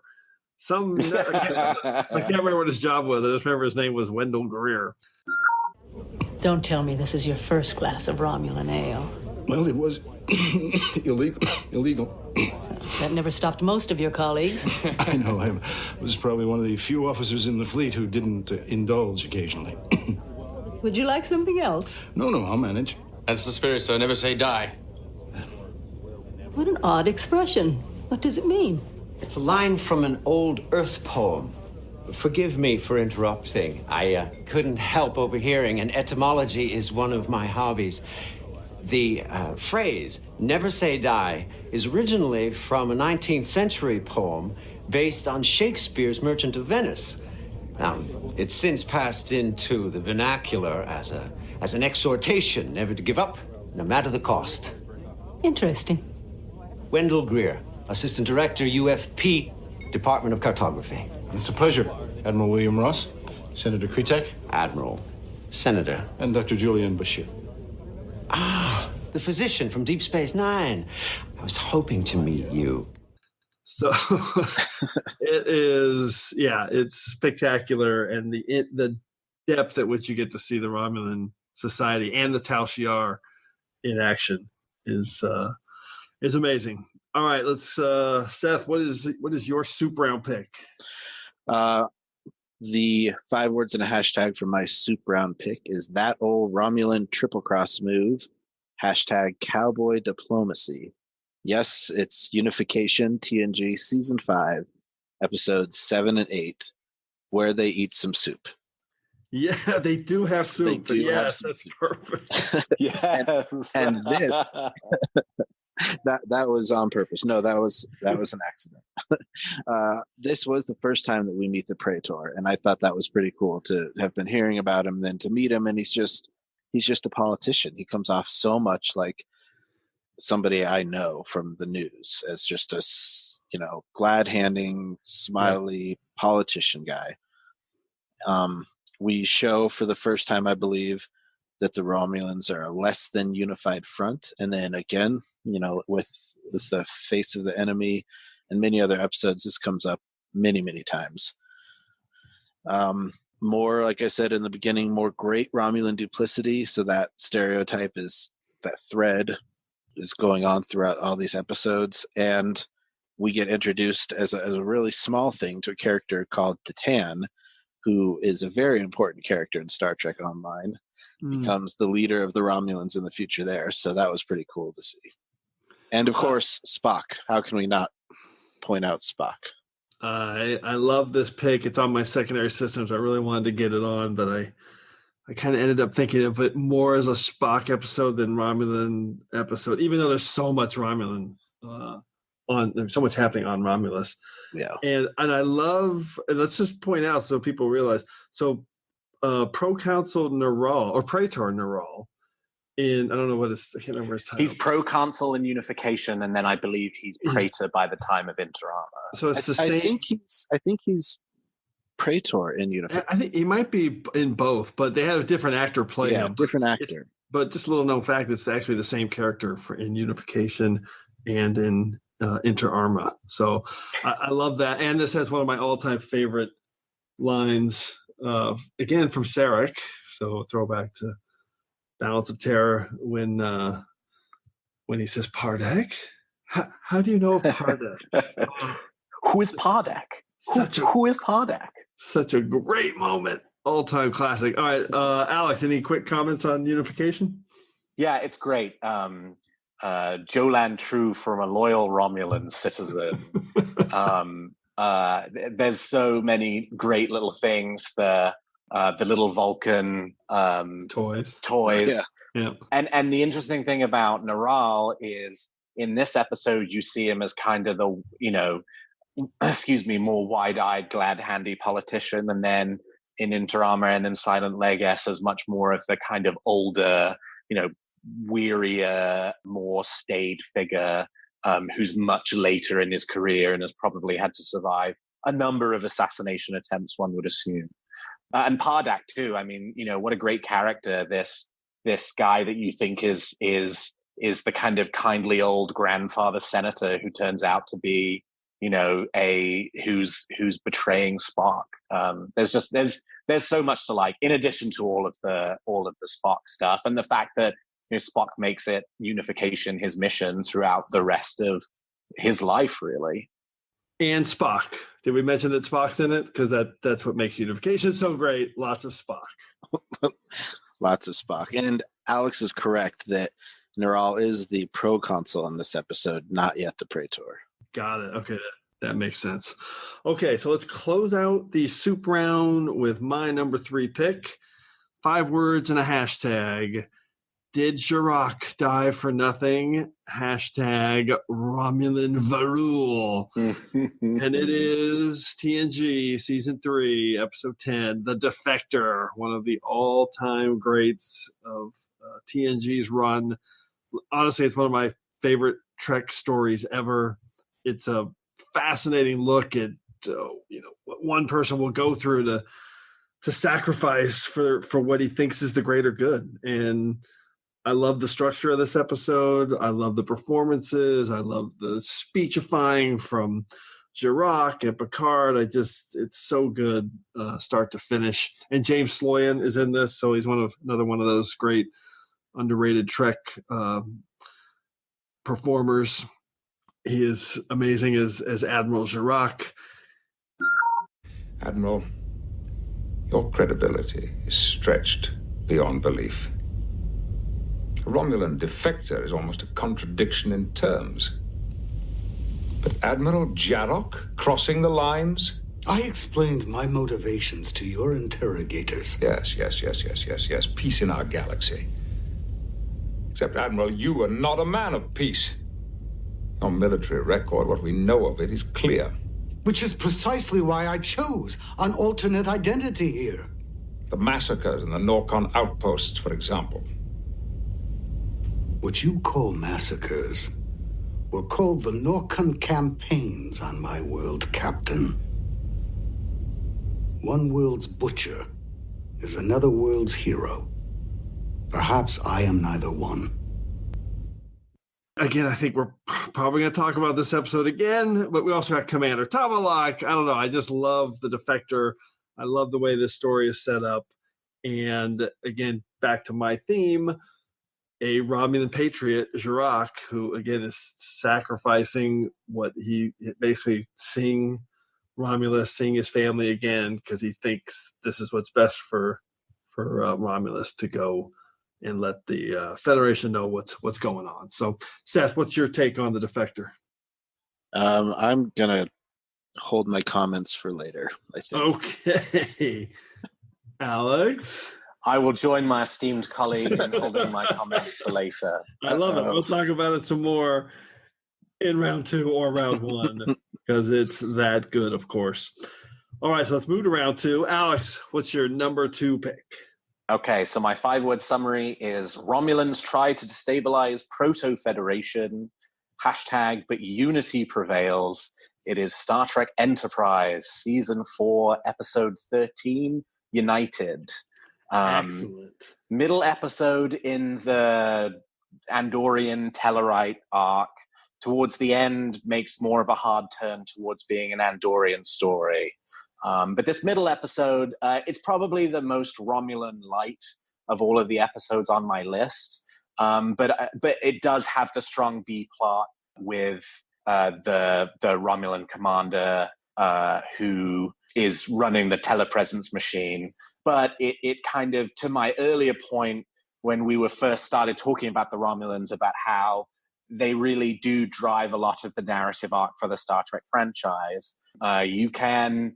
I can't remember what his job was. I just remember his name was Wendell Greer. Don't tell me this is your first glass of Romulan ale. Well, it was illegal. That never stopped most of your colleagues. I know. I was probably one of the few officers in the fleet who didn't indulge occasionally. Would you like something else? No, I'll manage. That's the spirit, so never say die. What an odd expression. What does it mean? It's a line from an old Earth poem. Forgive me for interrupting. I couldn't help overhearing, and etymology is one of my hobbies. The phrase, never say die, is originally from a 19th century poem based on Shakespeare's Merchant of Venice. Now, it's since passed into the vernacular as an exhortation never to give up, no matter the cost. Interesting. Wendell Greer, Assistant Director, UFP, Department of Cartography. It's a pleasure. Admiral William Ross, Senator Kretak. Admiral, Senator. And Dr. Julian Bashir. Ah, the physician from Deep Space Nine. I was hoping to meet you. So it is, it's spectacular, and the depth at which you get to see the Romulan society and the Tal Shiar in action is amazing. All right, let's Seth, what is your soup round pick? The 5 words and a hashtag for my soup round pick is that old Romulan triple cross move, hashtag cowboy diplomacy. Yes, it's Unification TNG Season 5, Episodes 7 and 8, where they eat some soup. Yeah, they do have soup. Yes, that's perfect. Yes. and this, that was on purpose. No, that was an accident. This was the first time that we meet the Praetor, and I thought that was pretty cool to have been hearing about him, then to meet him, and he's just a politician. He comes off so much like somebody I know from the news as just a, glad-handing, smiley politician guy. We show for the first time, I believe, that the Romulans are a less than unified front. And then again, with the face of the enemy and many other episodes, this comes up many, many times. More, like I said in the beginning, more great Romulan duplicity. So that stereotype that thread is going on throughout all these episodes. And we get introduced as a really small thing to a character called Titan, who is a very important character in Star Trek Online. Becomes the leader of the Romulans in the future there. So that was pretty cool to see. And of course, Spock. How can we not point out Spock? I love this pick. It's on my secondary systems. I really wanted to get it on, but I kind of ended up thinking of it more as a Spock episode than Romulan episode, even though there's so much Romulan there's so much happening on Romulus. Yeah. And I love, and let's just point out so people realize, so Proconsul Neral, or Praetor Neral, I don't know I can't remember his title. He's Proconsul in Unification, and then I believe he's Praetor by the time of Inter Arma. So it's the same. I think he's Praetor in Unification. I think he might be in both, but they had a different actor play him. Different actor. But just a little known fact, it's actually the same character in Unification and in Inter Arma. So I love that. And this has one of my all-time favorite lines, again, from Sarek. So throwback to Balance of Terror when he says Pardek. How do you know of Pardek? Who is Pardek? Who is Pardek? Such a great moment. All-time classic. All right, Alex, any quick comments on Unification? Yeah, it's great. Jolan true from a loyal Romulan citizen. There's so many great little things. The little Vulcan toys. Yeah. And the interesting thing about Neral is in this episode you see him as kind of the more wide-eyed, glad-handy politician, and then in Inter Arma and in Silent Legacy as much more of the kind of older, wearier, more staid figure who's much later in his career and has probably had to survive a number of assassination attempts, one would assume. And Pardek too. I mean, what a great character this guy that you think is the kind of kindly old grandfather senator who turns out to be, who's betraying Spock. There's so much to like, in addition to all of the Spock stuff, and the fact that Spock makes it Unification his mission throughout the rest of his life, really. And Spock. Did we mention that Spock's in it? Because that's what makes Unification so great. Lots of Spock. Lots of Spock. And Alex is correct that Neral is the proconsul in this episode, not yet the Praetor. Got it. Okay, that makes sense. Okay, so let's close out the soup round with my number 3 pick. 5 words and a hashtag. Did Jirok die for nothing? Hashtag Romulan Varul. And it is TNG Season 3, Episode 10, The Defector, one of the all-time greats of TNG's run. Honestly, it's one of my favorite Trek stories ever. It's a fascinating look at what one person will go through to sacrifice for what he thinks is the greater good. And I love the structure of this episode. I love the performances. I love the speechifying from Jirac and Picard. It's so good, start to finish. And James Sloyan is in this, so he's another one of those great underrated Trek performers. He is amazing as Admiral Jirac. Admiral, your credibility is stretched beyond belief. A Romulan defector is almost a contradiction in terms. But Admiral Jarok crossing the lines? I explained my motivations to your interrogators. Yes. Peace in our galaxy. Except, Admiral, you are not a man of peace. Your military record, what we know of it, is clear. Which is precisely why I chose an alternate identity here. The massacres in the Norcon outposts, for example. What you call massacres were called the Norcon campaigns on my world, Captain. One world's butcher is another world's hero. Perhaps I am neither one. Again, I think we're probably going to talk about this episode again, but we also have Commander Tomalak. I don't know. I just love the defector. I love the way this story is set up. And again, back to my theme, a Romulan patriot, Jirac, who again is sacrificing what he basically seeing Romulus, seeing his family again, because he thinks this is what's best for Romulus to go and let the Federation know what's going on. So, Seth, what's your take on the defector? I'm gonna hold my comments for later, I think. Okay. Alex? I will join my esteemed colleague in holding my comments for later. I love it. We'll talk about it some more in round 2 or round 1 because it's that good, of course. All right, so let's move to round 2. Alex, what's your number 2 pick? Okay, so my 5-word summary is Romulans try to destabilize Proto-Federation, hashtag, but unity prevails. It is Star Trek Enterprise, Season 4, Episode 13, United. Excellent. Middle episode in the Andorian Tellarite arc. Towards the end, makes more of a hard turn towards being an Andorian story. But this middle episode, it's probably the most Romulan light of all of the episodes on my list. But it does have the strong B plot with the Romulan commander who is running the telepresence machine. But it kind of, to my earlier point, when we were first started talking about the Romulans, about how they really do drive a lot of the narrative arc for the Star Trek franchise. You can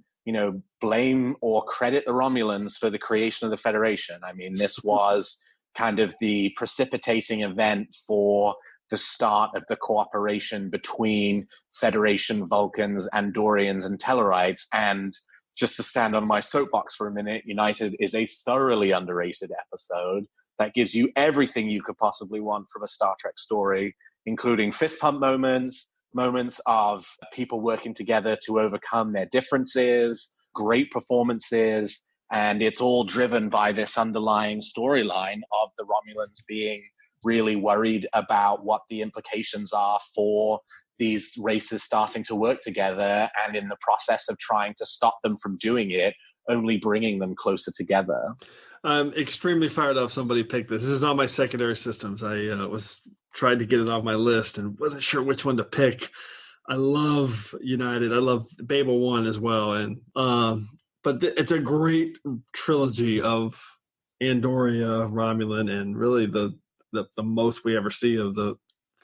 blame or credit the Romulans for the creation of the Federation. I mean, this was kind of the precipitating event for the start of the cooperation between Federation, Vulcans, Andorians, and Tellarites. And just to stand on my soapbox for a minute, United is a thoroughly underrated episode that gives you everything you could possibly want from a Star Trek story, including fist pump moments of people working together to overcome their differences, great performances, and it's all driven by this underlying storyline of the Romulans being really worried about what the implications are for these races starting to work together, and in the process of trying to stop them from doing it, only bringing them closer together. I'm extremely fired up somebody picked this. This is on my secondary systems. I was tried to get it off my list and wasn't sure which one to pick. I love United. I love Babel 1 as well. And but it's a great trilogy of Andoria, Romulan, and really the most we ever see of the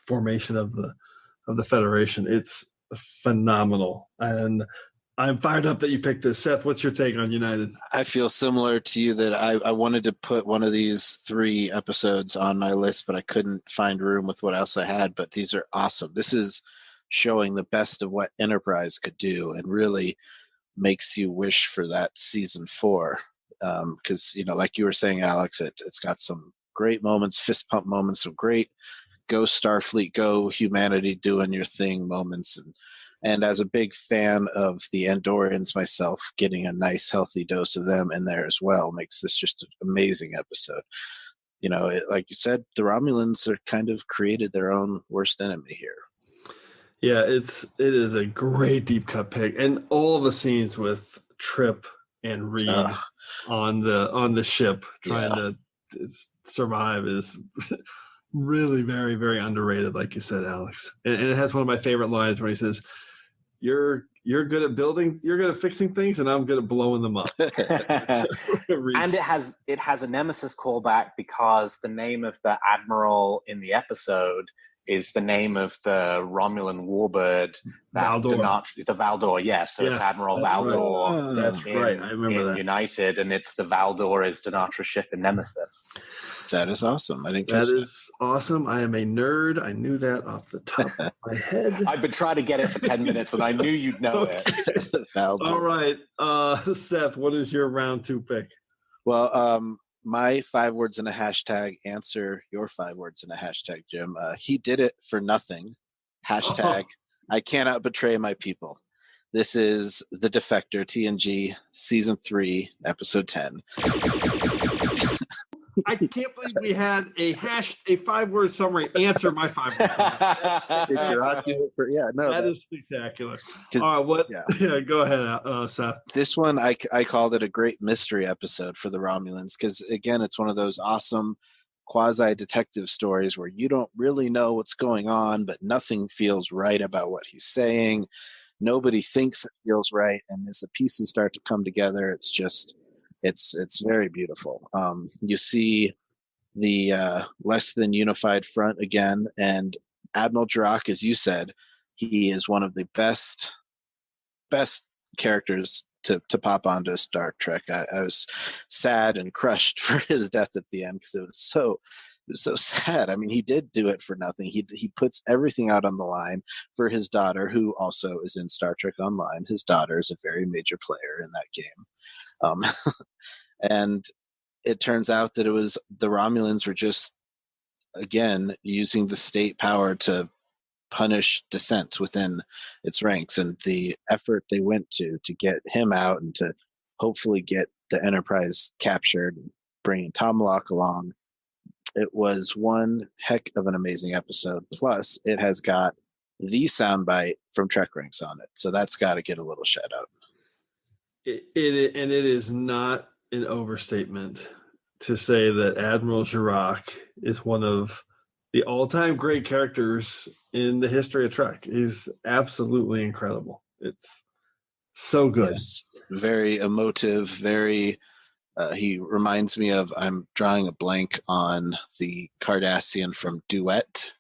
formation of the Federation. It's phenomenal. And I'm fired up that you picked this. Seth, what's your take on United? I feel similar to you that I wanted to put one of these 3 episodes on my list, but I couldn't find room with what else I had. But these are awesome. This is showing the best of what Enterprise could do and really makes you wish for that season 4. Because, like you were saying, Alex, it's got some great moments, fist pump moments, some great go Starfleet, go humanity doing your thing moments. And as a big fan of the Andorians myself, getting a nice, healthy dose of them in there as well makes this just an amazing episode. like you said, the Romulans are kind of created their own worst enemy here. Yeah, it is a great deep cut pick, and all the scenes with Trip and Reed on the ship trying to survive is really very, very underrated, like you said, Alex. And it has one of my favorite lines where he says, "You're good at building, you're good at fixing things, and I'm good at blowing them up." And it has a Nemesis callback because the name of the admiral in the episode is the name of the Romulan warbird, Valdor. The Valdor, yes. So it's Admiral Valdor. Right. That's right. I remember that. United, and it's the Valdor is Dinatra's ship in Nemesis. That is awesome. I didn't catch that. That is awesome. I am a nerd. I knew that off the top of my head. I've been trying to get it for 10 minutes, and I knew you'd know it. All right. Seth, what is your round 2 pick? Well, my 5 words in a hashtag answer your 5 words in a hashtag, Jim. He did it for nothing. Hashtag I cannot betray my people. This is The Defector, TNG, Season 3, Episode 10. I can't believe we had a 5-word summary answer my 5 words. That is spectacular. All right, go ahead, Seth. This one, I called it a great mystery episode for the Romulans because, again, it's one of those awesome quasi-detective stories where you don't really know what's going on, but nothing feels right about what he's saying. Nobody thinks it feels right, and as the pieces start to come together, it's just... It's very beautiful. You see the less than unified front again, and Admiral Jirok, as you said, he is one of the best characters to pop onto Star Trek. I was sad and crushed for his death at the end because it was so sad. I mean, he did do it for nothing. He puts everything out on the line for his daughter, who also is in Star Trek Online. His daughter is a very major player in that game. And it turns out that it was the Romulans were just, again, using the state power to punish dissent within its ranks, and the effort they went to get him out and to hopefully get the Enterprise captured and bringing Tomalak along. It was one heck of an amazing episode. Plus, it has got the soundbite from TrekRanks on it, so that's got to get a little shout out. It is not an overstatement to say that Admiral Jirok is one of the all-time great characters in the history of Trek. He's absolutely incredible. It's so good. Yes. Very emotive, very he reminds me of, I'm drawing a blank on the Cardassian from Duet.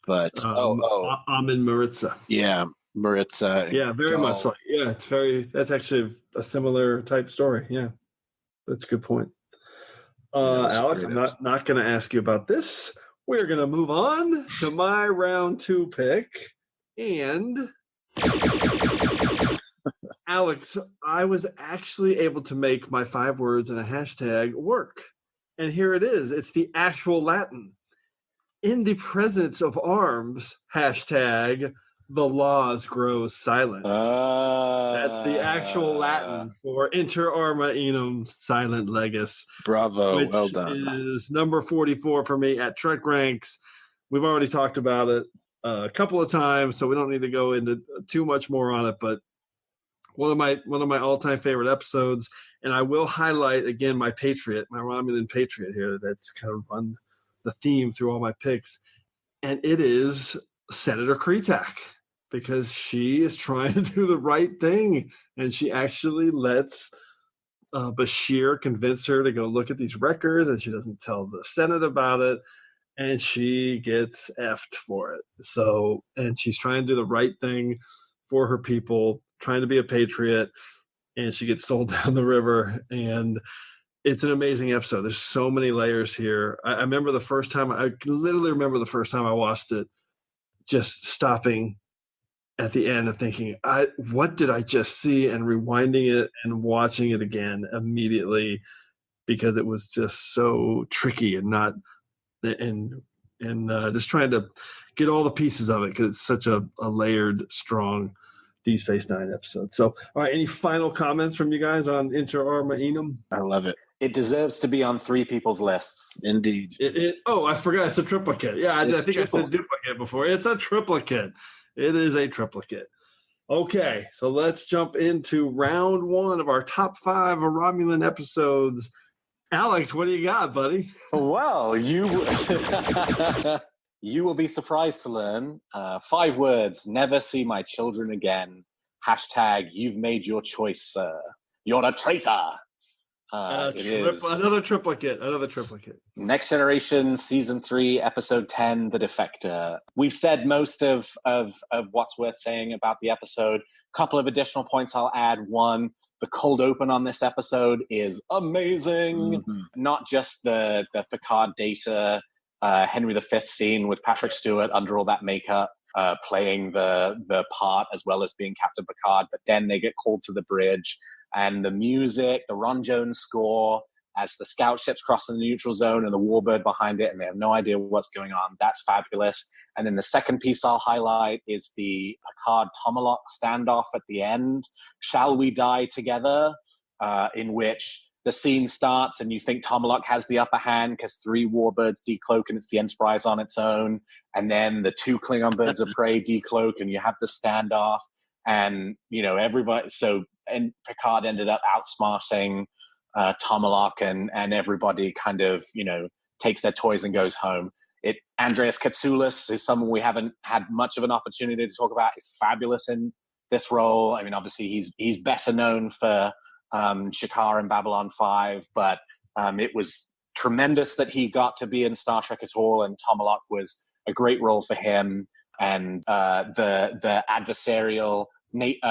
But Amin Maritza. Yeah. Maritza. Yeah, very much like. Yeah, that's actually a similar type story. Yeah, that's a good point. Alex, I'm not going to ask you about this. We're going to move on to my round 2 pick. And Alex, I was actually able to make my 5 words and a hashtag work. And here it is. It's the actual Latin. In the presence of arms, hashtag the laws grow silent. That's the actual Latin for inter arma enum silent legis. Bravo, which well done. Is number 44 for me at TrekRanks. We've already talked about it a couple of times, so we don't need to go into too much more on it. But one of my all-time favorite episodes, and I will highlight again my Patriot, my Romulan Patriot here. That's kind of run the theme through all my picks, and it is Senator Kretak. Because she is trying to do the right thing, and she actually lets Bashir convince her to go look at these records, and she doesn't tell the Senate about it, and she gets effed for it. So, and she's trying to do the right thing for her people, trying to be a patriot, and she gets sold down the river, and it's an amazing episode. There's so many layers here. I remember the first time, I literally remember the first time I watched it, just stopping at the end and thinking, what did I just see? And rewinding it and watching it again immediately because it was just so tricky and just trying to get all the pieces of it because it's such a layered, strong Deep Space Nine episode. So, all right, any final comments from you guys on Inter Arma Enum? I love it. It deserves to be on 3 people's lists. Indeed. I forgot. It's a triplicate. Yeah, I think I said duplicate before. It's a triplicate. It is a triplicate. Okay, so let's jump into round 1 of our top 5 Romulan episodes. Alex, what do you got, buddy? Well, you will be surprised to learn 5 words. Never see my children again. Hashtag you've made your choice, sir. You're a traitor. Another triplicate. Next Generation, Season 3, Episode 10, The Defector. We've said most of what's worth saying about the episode. A couple of additional points I'll add. 1, the cold open on this episode is amazing. Mm-hmm. Not just the Picard Data, Henry V scene with Patrick Stewart under all that makeup, playing the part as well as being Captain Picard, but then they get called to the bridge, and the music, the Ron Jones score, as the scout ship's crossing the neutral zone and the warbird behind it, and they have no idea what's going on. That's fabulous. And then the second piece I'll highlight is the Picard-Tomalak standoff at the end, Shall We Die Together, in which the scene starts and you think Tomalak has the upper hand because 3 warbirds decloak and it's the Enterprise on its own. And then the 2 Klingon birds of prey decloak and you have the standoff. And, everybody... And Picard ended up outsmarting Tomalak, and everybody kind of, takes their toys and goes home. Andreas Katsoulis is someone we haven't had much of an opportunity to talk about. Is fabulous in this role. I mean, obviously he's better known for Shakar in Babylon 5, but it was tremendous that he got to be in Star Trek at all, and Tomalak was a great role for him. And the adversarial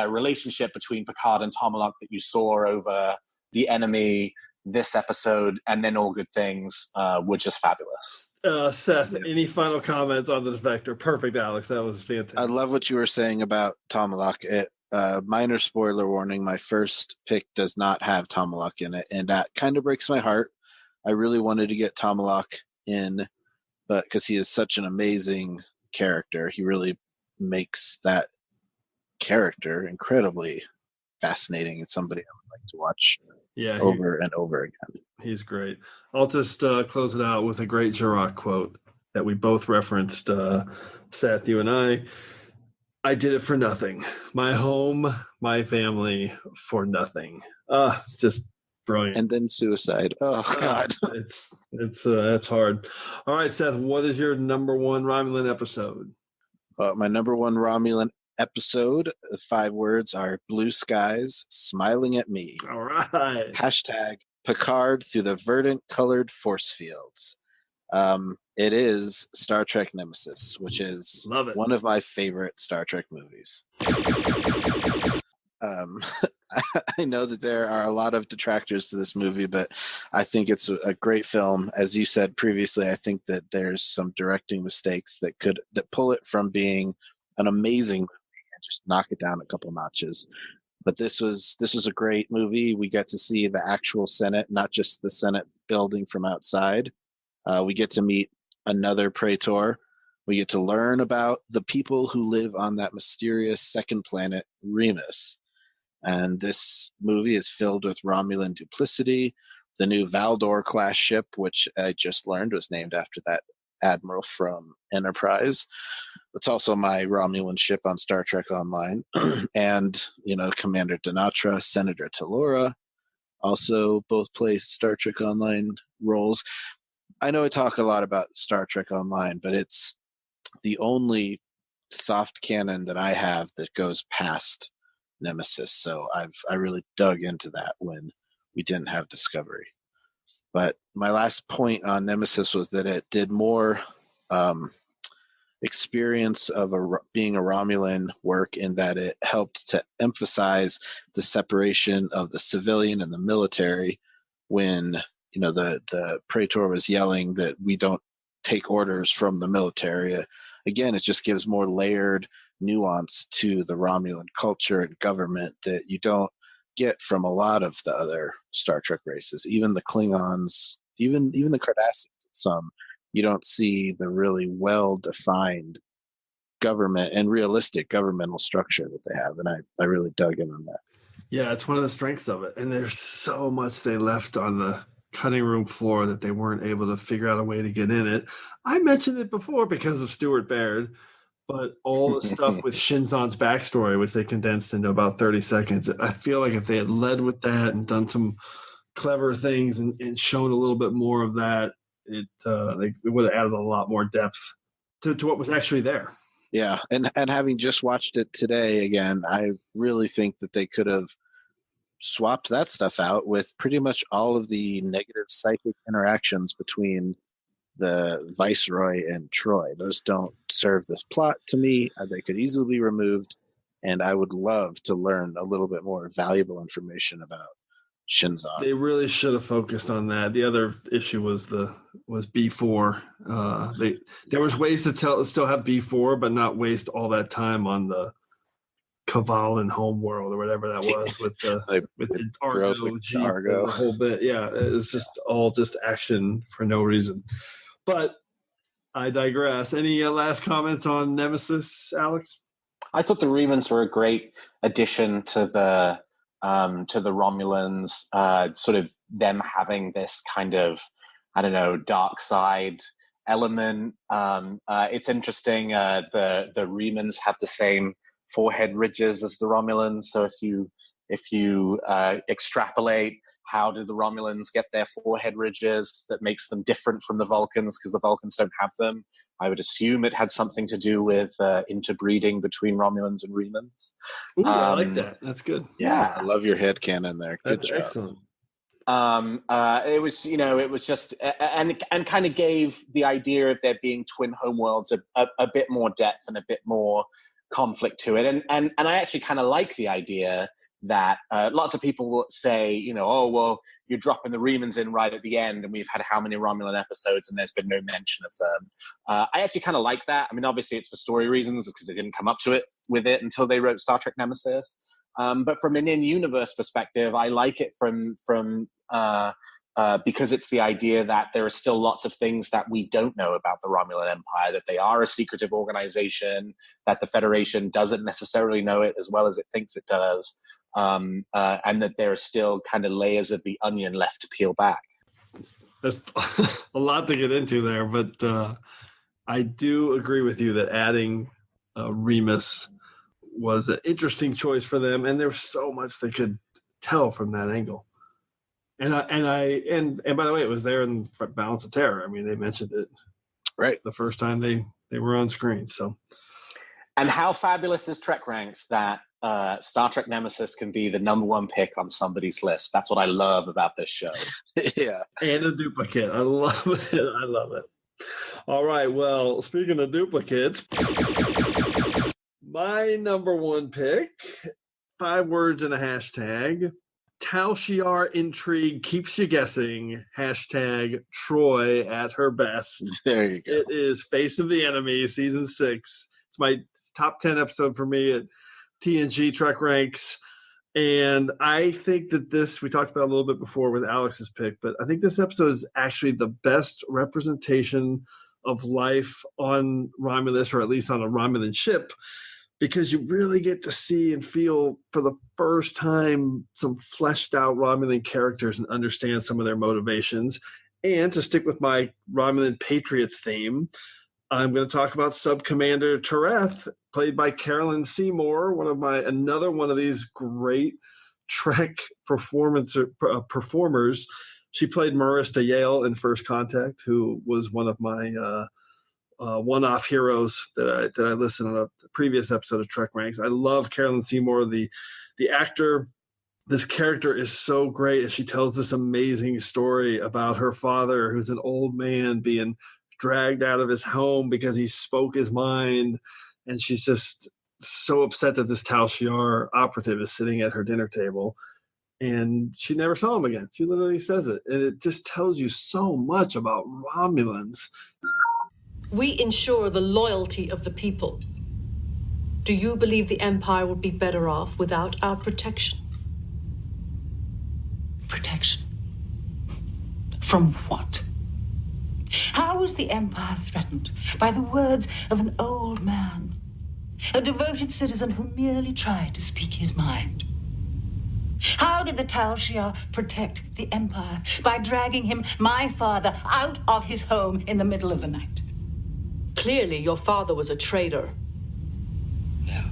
relationship between Picard and Tomalak that you saw over The Enemy this episode, and then All Good Things, were just fabulous. Seth, any final comments on the Defector? Perfect, Alex. That was fantastic. I love what you were saying about Tomalak. Minor spoiler warning, my first pick does not have Tomalak in it, and that kind of breaks my heart. I really wanted to get Tomalak in, but because he is such an amazing character, he really makes that character incredibly fascinating and somebody I would like to watch over and over again. He's great. I'll just close it out with a great Jirac quote that we both referenced, Seth, you and I did it for nothing. My home, my family, for nothing. Just brilliant. And then suicide. Oh God, it's hard. All right, Seth, what is your number 1 Romulan episode? My number 1 Romulan episode, the 5 words are blue skies smiling at me. All right. Hashtag Picard through the verdant colored force fields. It is Star Trek Nemesis, which is one of my favorite Star Trek movies. I know that there are a lot of detractors to this movie, but I think it's a great film. As you said previously, I think that there's some directing mistakes that pull it from being an amazing movie and just knock it down a couple notches. But this was a great movie. We get to see the actual Senate, not just the Senate building from outside. We get to meet another Praetor. We get to learn about the people who live on that mysterious second planet, Remus. And this movie is filled with Romulan duplicity. The new Valdor-class ship, which I just learned was named after that admiral from Enterprise. It's also my Romulan ship on Star Trek Online. And, Commander Denatra, Senator Talora, also both play Star Trek Online roles. I know I talk a lot about Star Trek Online, but it's the only soft canon that I have that goes past Nemesis. So I really dug into that when we didn't have Discovery. But my last point on Nemesis was that it did more experience of being a Romulan work in that it helped to emphasize the separation of the civilian and the military when the Praetor was yelling that we don't take orders from the military. Again, it just gives more layered nuance to the Romulan culture and government that you don't get from a lot of the other Star Trek races. Even the Klingons, even the Cardassians, some, you don't see the really well-defined government and realistic governmental structure that they have. And I really dug in on that. Yeah, it's one of the strengths of it. And there's so much they left on cutting room floor that they weren't able to figure out a way to get in it. I mentioned it before because of Stuart Baird, but all the stuff with Shinzon's backstory, which they condensed into about 30 seconds, I feel like if they had led with that and done some clever things and shown a little bit more of that, it would have added a lot more depth to what was actually there. Yeah, and having just watched it today again, I really think that they could have swapped that stuff out with pretty much all of the negative psychic interactions between the Viceroy and Troy. Those don't serve this plot to me. They could easily be removed, and I would love to learn a little bit more valuable information about Shinzon. They really should have focused on that. The other issue was B4. There was ways to still have B4, but not waste all that time on the Kavalan homeworld or whatever that was with the Argo, the whole bit. Yeah, it's just all just action for no reason. But I digress. Any last comments on Nemesis, Alex? I thought the Remans were a great addition to the Romulans, sort of them having this kind of, I don't know, dark side element. It's interesting. The Remans have the same forehead ridges as the Romulans. So if you extrapolate, how do the Romulans get their forehead ridges that makes them different from the Vulcans, because the Vulcans don't have them? I would assume it had something to do with interbreeding between Romulans and Remans. Ooh, I like that. That's good. Yeah, I love your headcanon there. Good job. Excellent. It was just and kind of gave the idea of there being twin homeworlds a bit more depth and a bit more conflict to it. And I actually kind of like the idea that lots of people will say, oh, well, you're dropping the Remans in right at the end, and we've had how many Romulan episodes and there's been no mention of them. I actually kind of like that. I mean, obviously it's for story reasons because they didn't come up to it with it until they wrote Star Trek Nemesis. But from an in-universe perspective, I like it from because it's the idea that there are still lots of things that we don't know about the Romulan Empire, that they are a secretive organization, that the Federation doesn't necessarily know it as well as it thinks it does, and that there are still kind of layers of the onion left to peel back. There's a lot to get into there, but I do agree with you that adding Remus was an interesting choice for them, and there was so much they could tell from that angle. And by the way, it was there in Balance of Terror. I mean, they mentioned it right the first time they were on screen. So, and how fabulous is TrekRanks that Star Trek Nemesis can be the number one pick on somebody's list? That's what I love about this show. Yeah, and a duplicate. I love it. I love it. All right. Well, speaking of duplicates, my number one pick, 5 words and a hashtag. Tal Shiar intrigue keeps you guessing. Hashtag Troy at her best. There you go. It is Face of the Enemy, season 6. It's my top 10 episode for me at TNG TrekRanks. And I think that this, we talked about a little bit before with Alex's pick, but I think this episode is actually the best representation of life on Romulus, or at least on a Romulan ship, because you really get to see and feel for the first time some fleshed out Romulan characters and understand some of their motivations. And to stick with my Romulan Patriots theme, I'm going to talk about Sub-Commander Tereth, played by Carolyn Seymour, another one of these great Trek performers. She played Marista Yale in First Contact, who was one of my one-off heroes that I listened on a previous episode of TrekRanks. I love Carolyn Seymour, the actor. This character is so great as she tells this amazing story about her father, who's an old man being dragged out of his home because he spoke his mind, and she's just so upset that this Tal Shiar operative is sitting at her dinner table, and she never saw him again. She literally says it, and it just tells you so much about Romulans. We ensure the loyalty of the people. Do you believe the Empire would be better off without our protection? Protection? From what? How is the Empire threatened? By the words of an old man, a devoted citizen who merely tried to speak his mind. How did the Tal Shiar protect the Empire? By dragging him, my father, out of his home in the middle of the night. Clearly, your father was a traitor. No.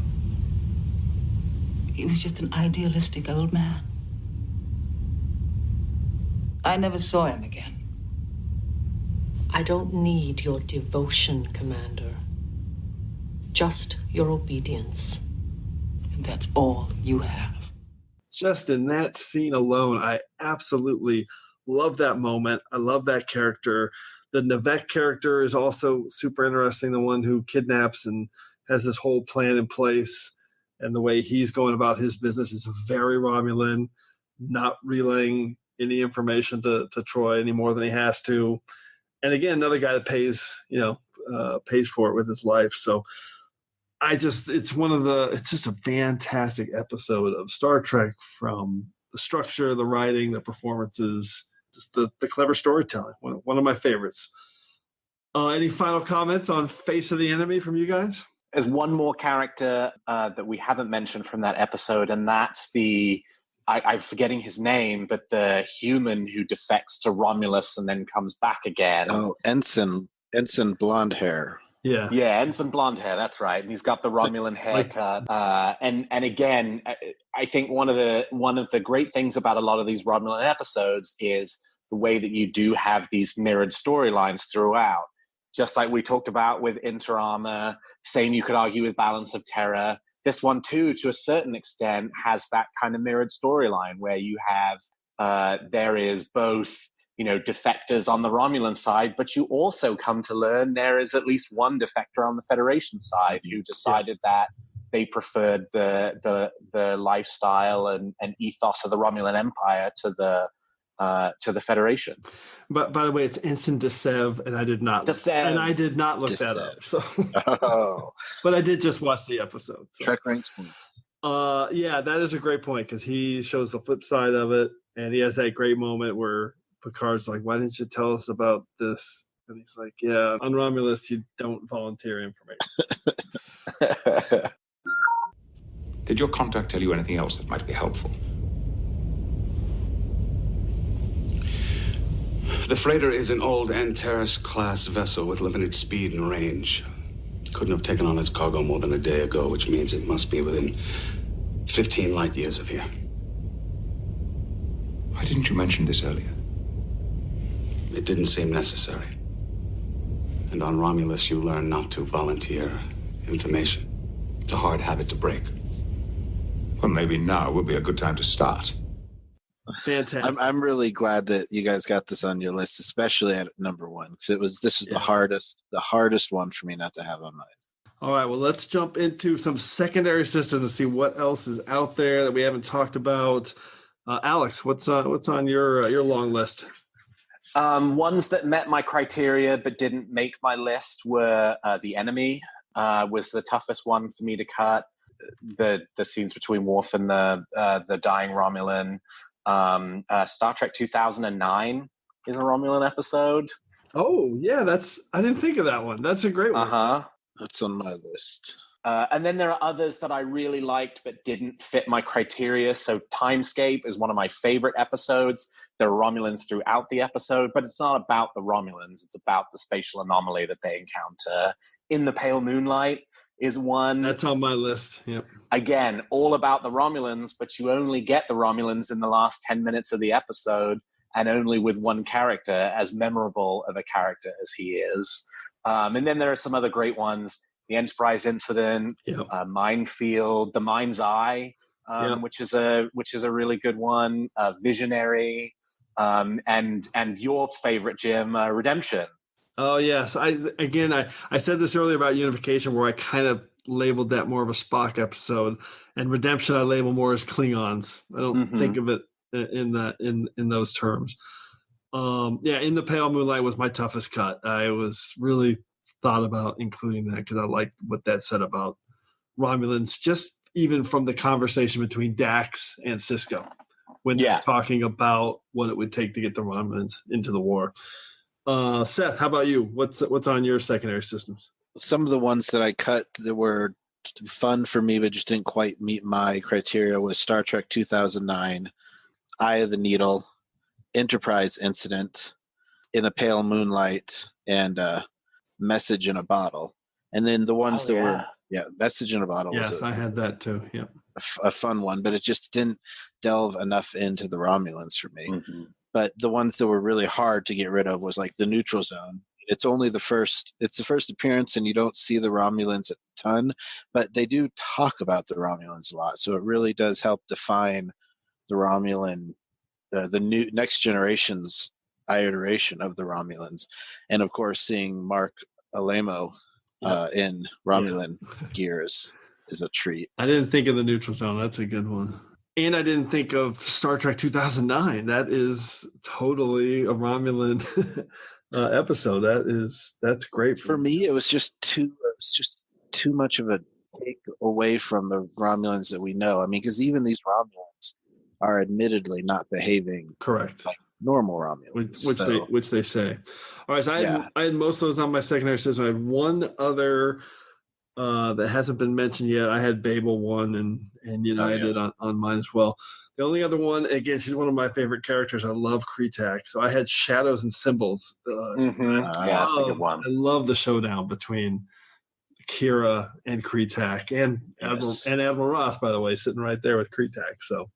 He was just an idealistic old man. I never saw him again. I don't need your devotion, Commander. Just your obedience. And that's all you have. Just in that scene alone, I absolutely love that moment. I love that character. The Navek character is also super interesting, the one who kidnaps and has this whole plan in place. And the way he's going about his business is very Romulan, not relaying any information to Troy any more than he has to. And again, another guy that pays for it with his life. So it's just a fantastic episode of Star Trek, from the structure, the writing, the performances, just the clever storytelling. One of my favorites. Any final comments on Face of the Enemy from you guys? There's one more character that we haven't mentioned from that episode, and that's I'm forgetting his name, but the human who defects to Romulus and then comes back again. Oh, Ensign blonde hair. Yeah, Ensign blonde hair. That's right. And he's got the Romulan haircut. And again, I think one of the great things about a lot of these Romulan episodes is the way that you do have these mirrored storylines throughout. Just like we talked about with Inter Armor, same you could argue with Balance of Terror. This one too, to a certain extent, has that kind of mirrored storyline where you have there is both, defectors on the Romulan side, but you also come to learn there is at least one defector on the Federation side who decided that they preferred the lifestyle and ethos of the Romulan Empire to the Federation. But by the way, it's Ensign Desev, and I did not look that up. So, but I did just watch the episode. So. TrekRanks points. Yeah, that is a great point, because he shows the flip side of it, and he has that great moment where Picard's like, "Why didn't you tell us about this?" And he's like, "Yeah, on Romulus, you don't volunteer information." Did your contact tell you anything else that might be helpful? The freighter is an old Antares-class vessel with limited speed and range. Couldn't have taken on its cargo more than a day ago, which means it must be within 15 light years of here. Why didn't you mention this earlier? It didn't seem necessary. And on Romulus, you learn not to volunteer information. It's a hard habit to break. Well, maybe now would be a good time to start. Fantastic. I'm really glad that you guys got this on your list, especially at number one. Because this was the hardest one for me not to have on mine. All right, well, let's jump into some secondary systems and see what else is out there that we haven't talked about. Alex, what's on your long list? Ones that met my criteria but didn't make my list were The Enemy was the toughest one for me to cut. The scenes between Worf and the dying Romulan. Star Trek 2009 is a Romulan episode. Oh, yeah, I didn't think of that one. That's a great one. Uh-huh. That's on my list. And then there are others that I really liked but didn't fit my criteria. So Timescape is one of my favorite episodes. There are Romulans throughout the episode, but it's not about the Romulans. It's about the spatial anomaly that they encounter. In the Pale Moonlight is one. That's on my list. Yep. Again, all about the Romulans, but you only get the Romulans in the last 10 minutes of the episode, and only with one character, as memorable of a character as he is. And then there are some other great ones. The Enterprise Incident, Minefield, The Mind's Eye, which is a really good one. Visionary, and your favorite, Jim, Redemption. Oh yes, I said this earlier about Unification, where I kind of labeled that more of a Spock episode, and Redemption I label more as Klingons. I don't think of it in those terms. In the Pale Moonlight was my toughest cut. I was really thought about including that because I liked what that said about Romulans, just even from the conversation between Dax and Sisko when they're talking about what it would take to get the Romulans into the war. Seth, how about you? What's on your secondary systems? Some of the ones that I cut that were watched fun for me, but just didn't quite meet my criteria was Star Trek 2009, Eye of the Needle, Enterprise Incident, In the Pale Moonlight, and Message in a Bottle. And then the ones were Message in a Bottle. Yes, I had that too. Yeah, a fun one, but it just didn't delve enough into the Romulans for me. Mm-hmm. But the ones that were really hard to get rid of was like the Neutral Zone. It's the first appearance, and you don't see the Romulans a ton, but they do talk about the Romulans a lot. So it really does help define the Romulan, the new next generation's iteration of the Romulans. And of course, seeing Mark Alamo in Romulan gear is a treat. I didn't think of the Neutral Zone. That's a good one. And I didn't think of Star Trek 2009. That is totally a Romulan episode. That's great. For me, it was just too much of a take away from the Romulans that we know. I mean, because even these Romulans are admittedly not behaving correct like normal Romulans, which they say. All right, so I had most of those on my secondary system. I had one other that hasn't been mentioned yet. I had Babel 1 and United on mine as well. The only other one, again, she's one of my favorite characters. I love Kretak. So I had Shadows and Symbols. That's a good one. I love the showdown between Kira and Kretak and Admiral Ross, by the way, sitting right there with Kretak. So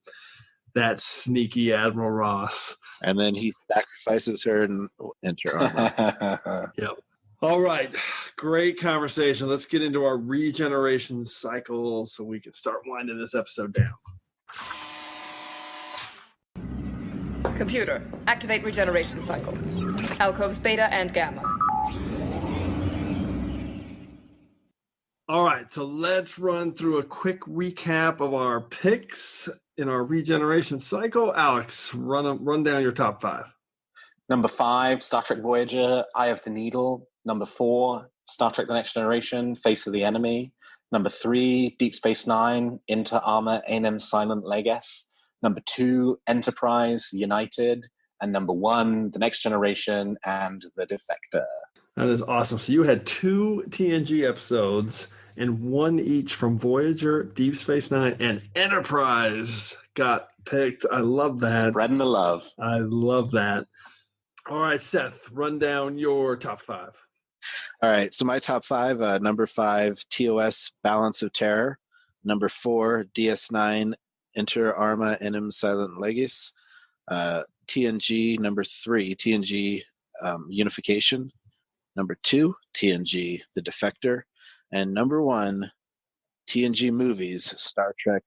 that sneaky Admiral Ross. And then he sacrifices her and enter armor. Yep. All right. Great conversation. Let's get into our regeneration cycle so we can start winding this episode down. Computer, activate regeneration cycle. Alcoves beta and gamma. All right. So let's run through a quick recap of our picks in our regeneration cycle. Alex, run down your top 5. Number 5, Star Trek Voyager, Eye of the Needle. Number 4, Star Trek The Next Generation, Face of the Enemy. Number 3, Deep Space Nine, Inter Arma Einem Silent Leges. Number 2, Enterprise, United. And number 1, The Next Generation and The Defector. That is awesome. So you had 2 TNG episodes and 1 each from Voyager, Deep Space Nine, and Enterprise got picked. I love that. Spreading the love. I love that. All right, Seth, run down your top 5. All right, so my top 5, number 5, TOS, Balance of Terror. Number 4, DS9, Inter Arma Enim Silent Legis. TNG, number 3, TNG Unification. Number 2, TNG The Defector. And number 1, TNG Movies, Star Trek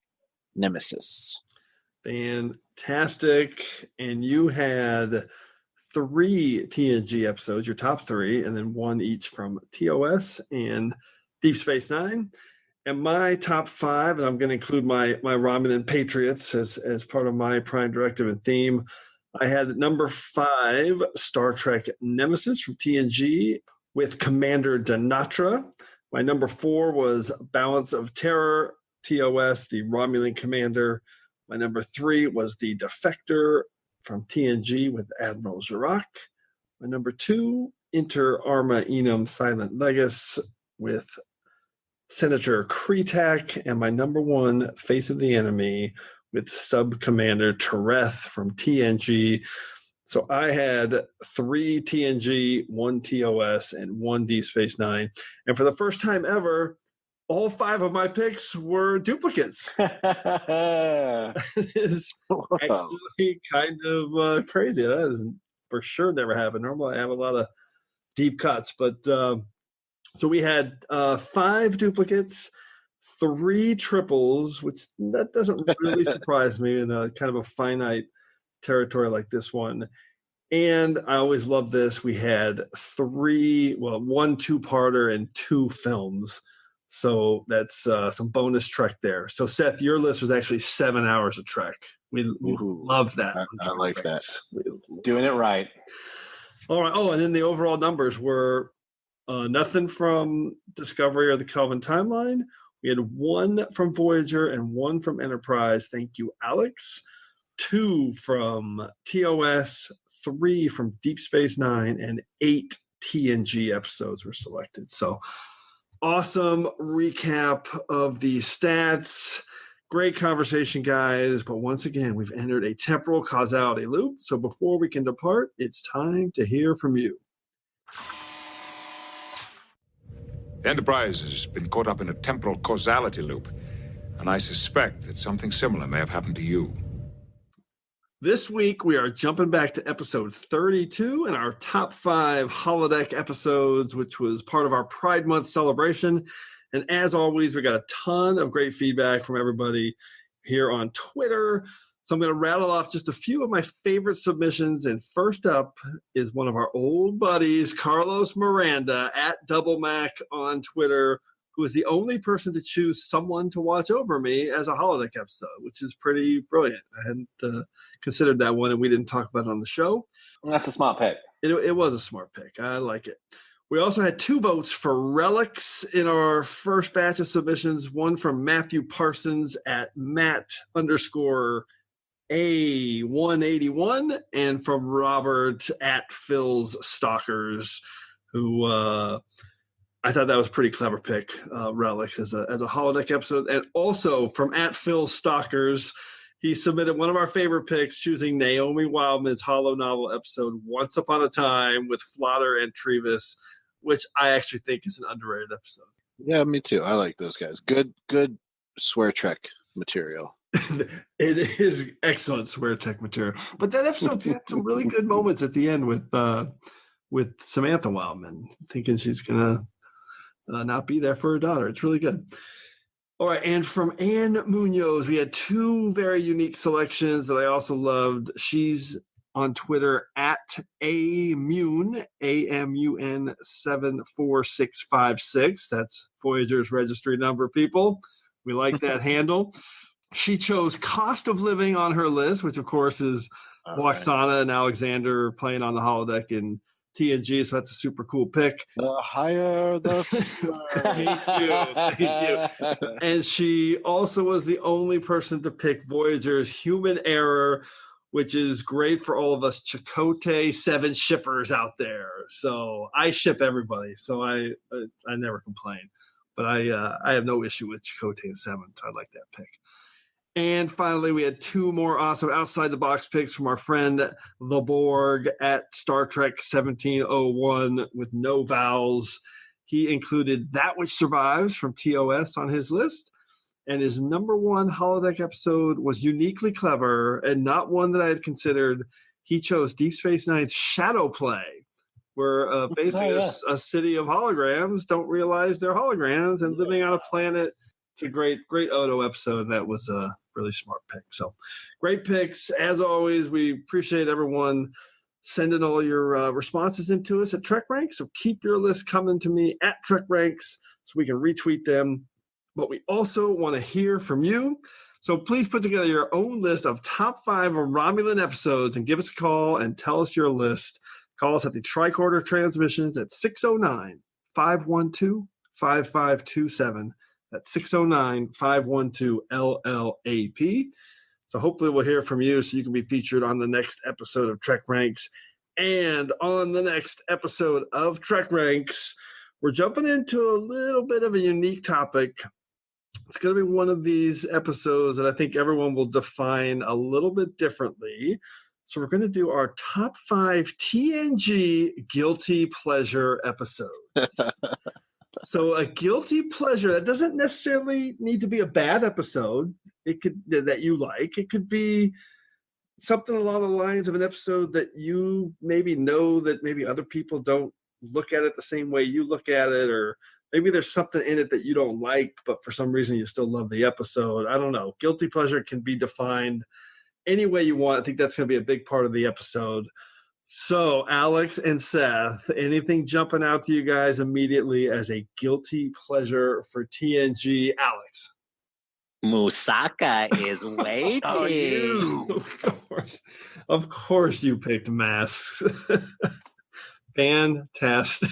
Nemesis. Fantastic. And you had 3 TNG episodes, your top 3, and then 1 each from TOS and Deep Space Nine. And my top 5, and I'm going to include my Romulan Patriots as part of my Prime Directive and theme. I had number 5, Star Trek Nemesis from TNG with Commander Danatra. My number 4 was Balance of Terror, TOS, the Romulan Commander. My number 3 was The Defector from TNG with Admiral Jirac. My number 2, Inter Arma Enum Silent Legis with Senator Kretak. And my number 1, Face of the Enemy with Sub Commander Tereth from TNG. So I had 3 TNG, 1 TOS, and 1 Deep Space Nine. And for the first time ever, all 5 of my picks were duplicates. That is actually kind of crazy. That has for sure never happened. Normally I have a lot of deep cuts. But so we had 5 duplicates, 3 triples, which that doesn't really surprise me in a kind of a finite territory like this one. And I always love this. We had 1 2-parter and 2 films. So that's some bonus Trek there. So Seth, your list was actually 7 hours of Trek. We love that. I like that. Doing it right. All right. Oh, and then the overall numbers were nothing from Discovery or the Kelvin timeline. We had 1 from Voyager and 1 from Enterprise. Thank you, Alex. 2 from TOS, 3 from Deep Space Nine, and 8 TNG episodes were selected. So Awesome recap of the stats. Great conversation, guys. But once again, we've entered a temporal causality loop. So before we can depart, it's time to hear from you. The Enterprise has been caught up in a temporal causality loop, and I suspect that something similar may have happened to you. This week, we are jumping back to episode 32 in our top 5 holodeck episodes, which was part of our Pride Month celebration. And as always, we got a ton of great feedback from everybody here on Twitter. So I'm going to rattle off just a few of my favorite submissions. And first up is one of our old buddies, Carlos Miranda at Double Mac on Twitter, who is the only person to choose someone to watch over me as a holodeck episode, which is pretty brilliant. I hadn't considered that one, and we didn't talk about it on the show. That's a smart pick. It was a smart pick. I like it. We also had 2 votes for relics in our first batch of submissions, one from Matthew Parsons at Matt_A181, and from Robert at Phil's Stalkers, who... I thought that was a pretty clever pick, Relics, as a holodeck episode. And also from at Phil Stalkers, he submitted one of our favorite picks, choosing Naomi Wildman's holo novel episode, Once Upon a Time, with Flotter and Trevis, which I actually think is an underrated episode. Yeah, me too. I like those guys. Good swear Trek material. It is excellent swear Trek material. But that episode had some really good moments at the end with Samantha Wildman, thinking she's going to not be there for her daughter. It's really good. All right, and from Anne Munoz, we had 2 very unique selections that I also loved. She's on Twitter at AMUN, AMUN 74656. That's Voyager's registry number, people. We like that handle. She chose Cost of Living on her list, which of course is Waxana and Alexander playing on the holodeck in TNG, so that's a super cool pick. The higher the Thank you. And she also was the only person to pick Voyager's Human Error, which is great for all of us Chakotay 7 shippers out there. So I ship everybody, so I never complain. But I have no issue with Chakotay 7, so I like that pick. And finally, we had 2 more awesome outside-the-box picks from our friend The Borg at Star Trek 1701 with no vowels. He included That Which Survives from TOS on his list. And his number 1 holodeck episode was uniquely clever and not one that I had considered. He chose Deep Space Nine's Shadow Play, where basically a city of holograms don't realize they're holograms and living on a planet. It's a great Odo episode. That was a really smart pick. So great picks. As always, we appreciate everyone sending all your responses into us at TrekRanks. So keep your list coming to me at TrekRanks so we can retweet them. But we also want to hear from you. So please put together your own list of top 5 Romulan episodes and give us a call and tell us your list. Call us at the Tricorder Transmissions at 609-512-5527. That's 609-512-LLAP. So hopefully we'll hear from you so you can be featured on the next episode of Trek Ranks. And on the next episode of Trek Ranks, we're jumping into a little bit of a unique topic. It's going to be one of these episodes that I think everyone will define a little bit differently. So we're going to do our top 5 TNG guilty pleasure episodes. So a guilty pleasure, that doesn't necessarily need to be a bad episode. It could that you like. It could be something along the lines of an episode that you maybe know that maybe other people don't look at it the same way you look at it, or maybe there's something in it that you don't like, but for some reason you still love the episode. I don't know. Guilty pleasure can be defined any way you want. I think that's going to be a big part of the episode. So, Alex and Seth, anything jumping out to you guys immediately as a guilty pleasure for TNG? Alex. Musaka is waiting. Oh, you. Of course you picked Masks. Fantastic.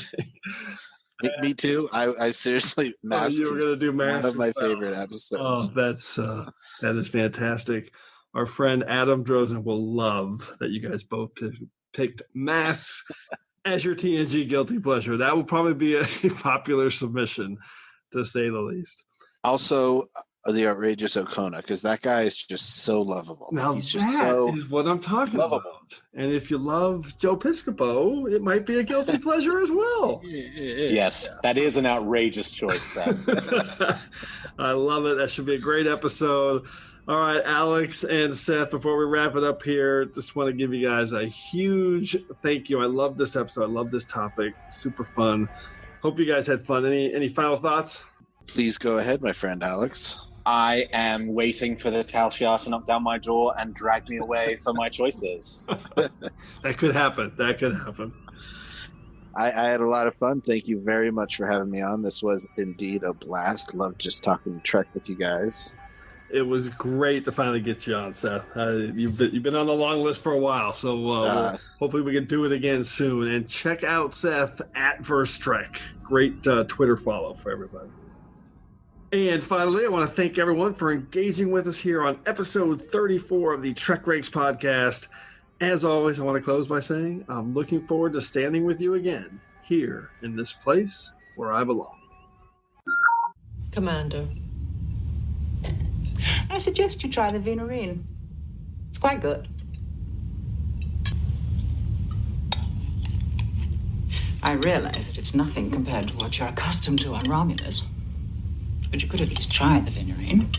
Me too. I seriously, Masks you were going to do Masks. One of my favorite episodes. Oh, that is fantastic. Our friend Adam Drozen will love that you guys both picked Masks. as your TNG guilty pleasure. That will probably be a popular submission, to say the least. Also, the outrageous Okona, because that guy is just so lovable. Now he's just that so is what I'm talking lovable. about. And if you love Joe Piscopo, it might be a guilty pleasure as well. Yes, that is an outrageous choice, Seth. I love it. That should be a great episode. All right, Alex and Seth, before we wrap it up here, just want to give you guys a huge thank you. I love this episode. I love this topic. Super fun. Hope you guys had fun. Any final thoughts? Please go ahead, my friend Alex. I am waiting for the Tal Shiar to knock down my door and drag me away for my choices. That could happen. That could happen. I had a lot of fun. Thank you very much for having me on. This was indeed a blast. Loved just talking Trek with you guys. It was great to finally get you on, Seth. You've been on the long list for a while, so hopefully we can do it again soon. And check out Seth at Verse Trek. Great Twitter follow for everybody. And finally, I want to thank everyone for engaging with us here on episode 34 of the TrekRanks Podcast. As always, I want to close by saying I'm looking forward to standing with you again here in this place where I belong. Commander. I suggest you try the Venerine. It's quite good. I realize that it's nothing compared to what you're accustomed to on Romulus. But you could at least try the Venerine.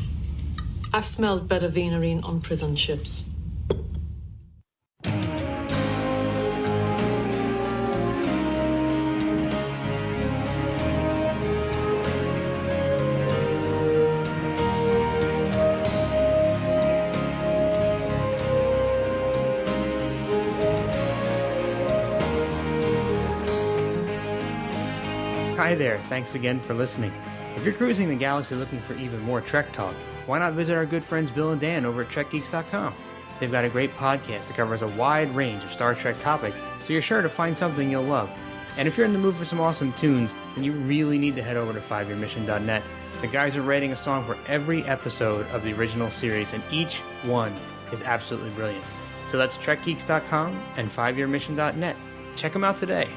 I've smelled better Venerine on prison ships. Hi there, thanks again for listening. If you're cruising the galaxy looking for even more Trek talk, why not visit our good friends Bill and Dan over at TrekGeeks.com? They've got a great podcast that covers a wide range of Star Trek topics, so you're sure to find something you'll love. And if you're in the mood for some awesome tunes, then you really need to head over to 5yearmission.net. The guys are writing a song for every episode of the original series, and each one is absolutely brilliant. So that's TrekGeeks.com and 5yearmission.net. Check them out today.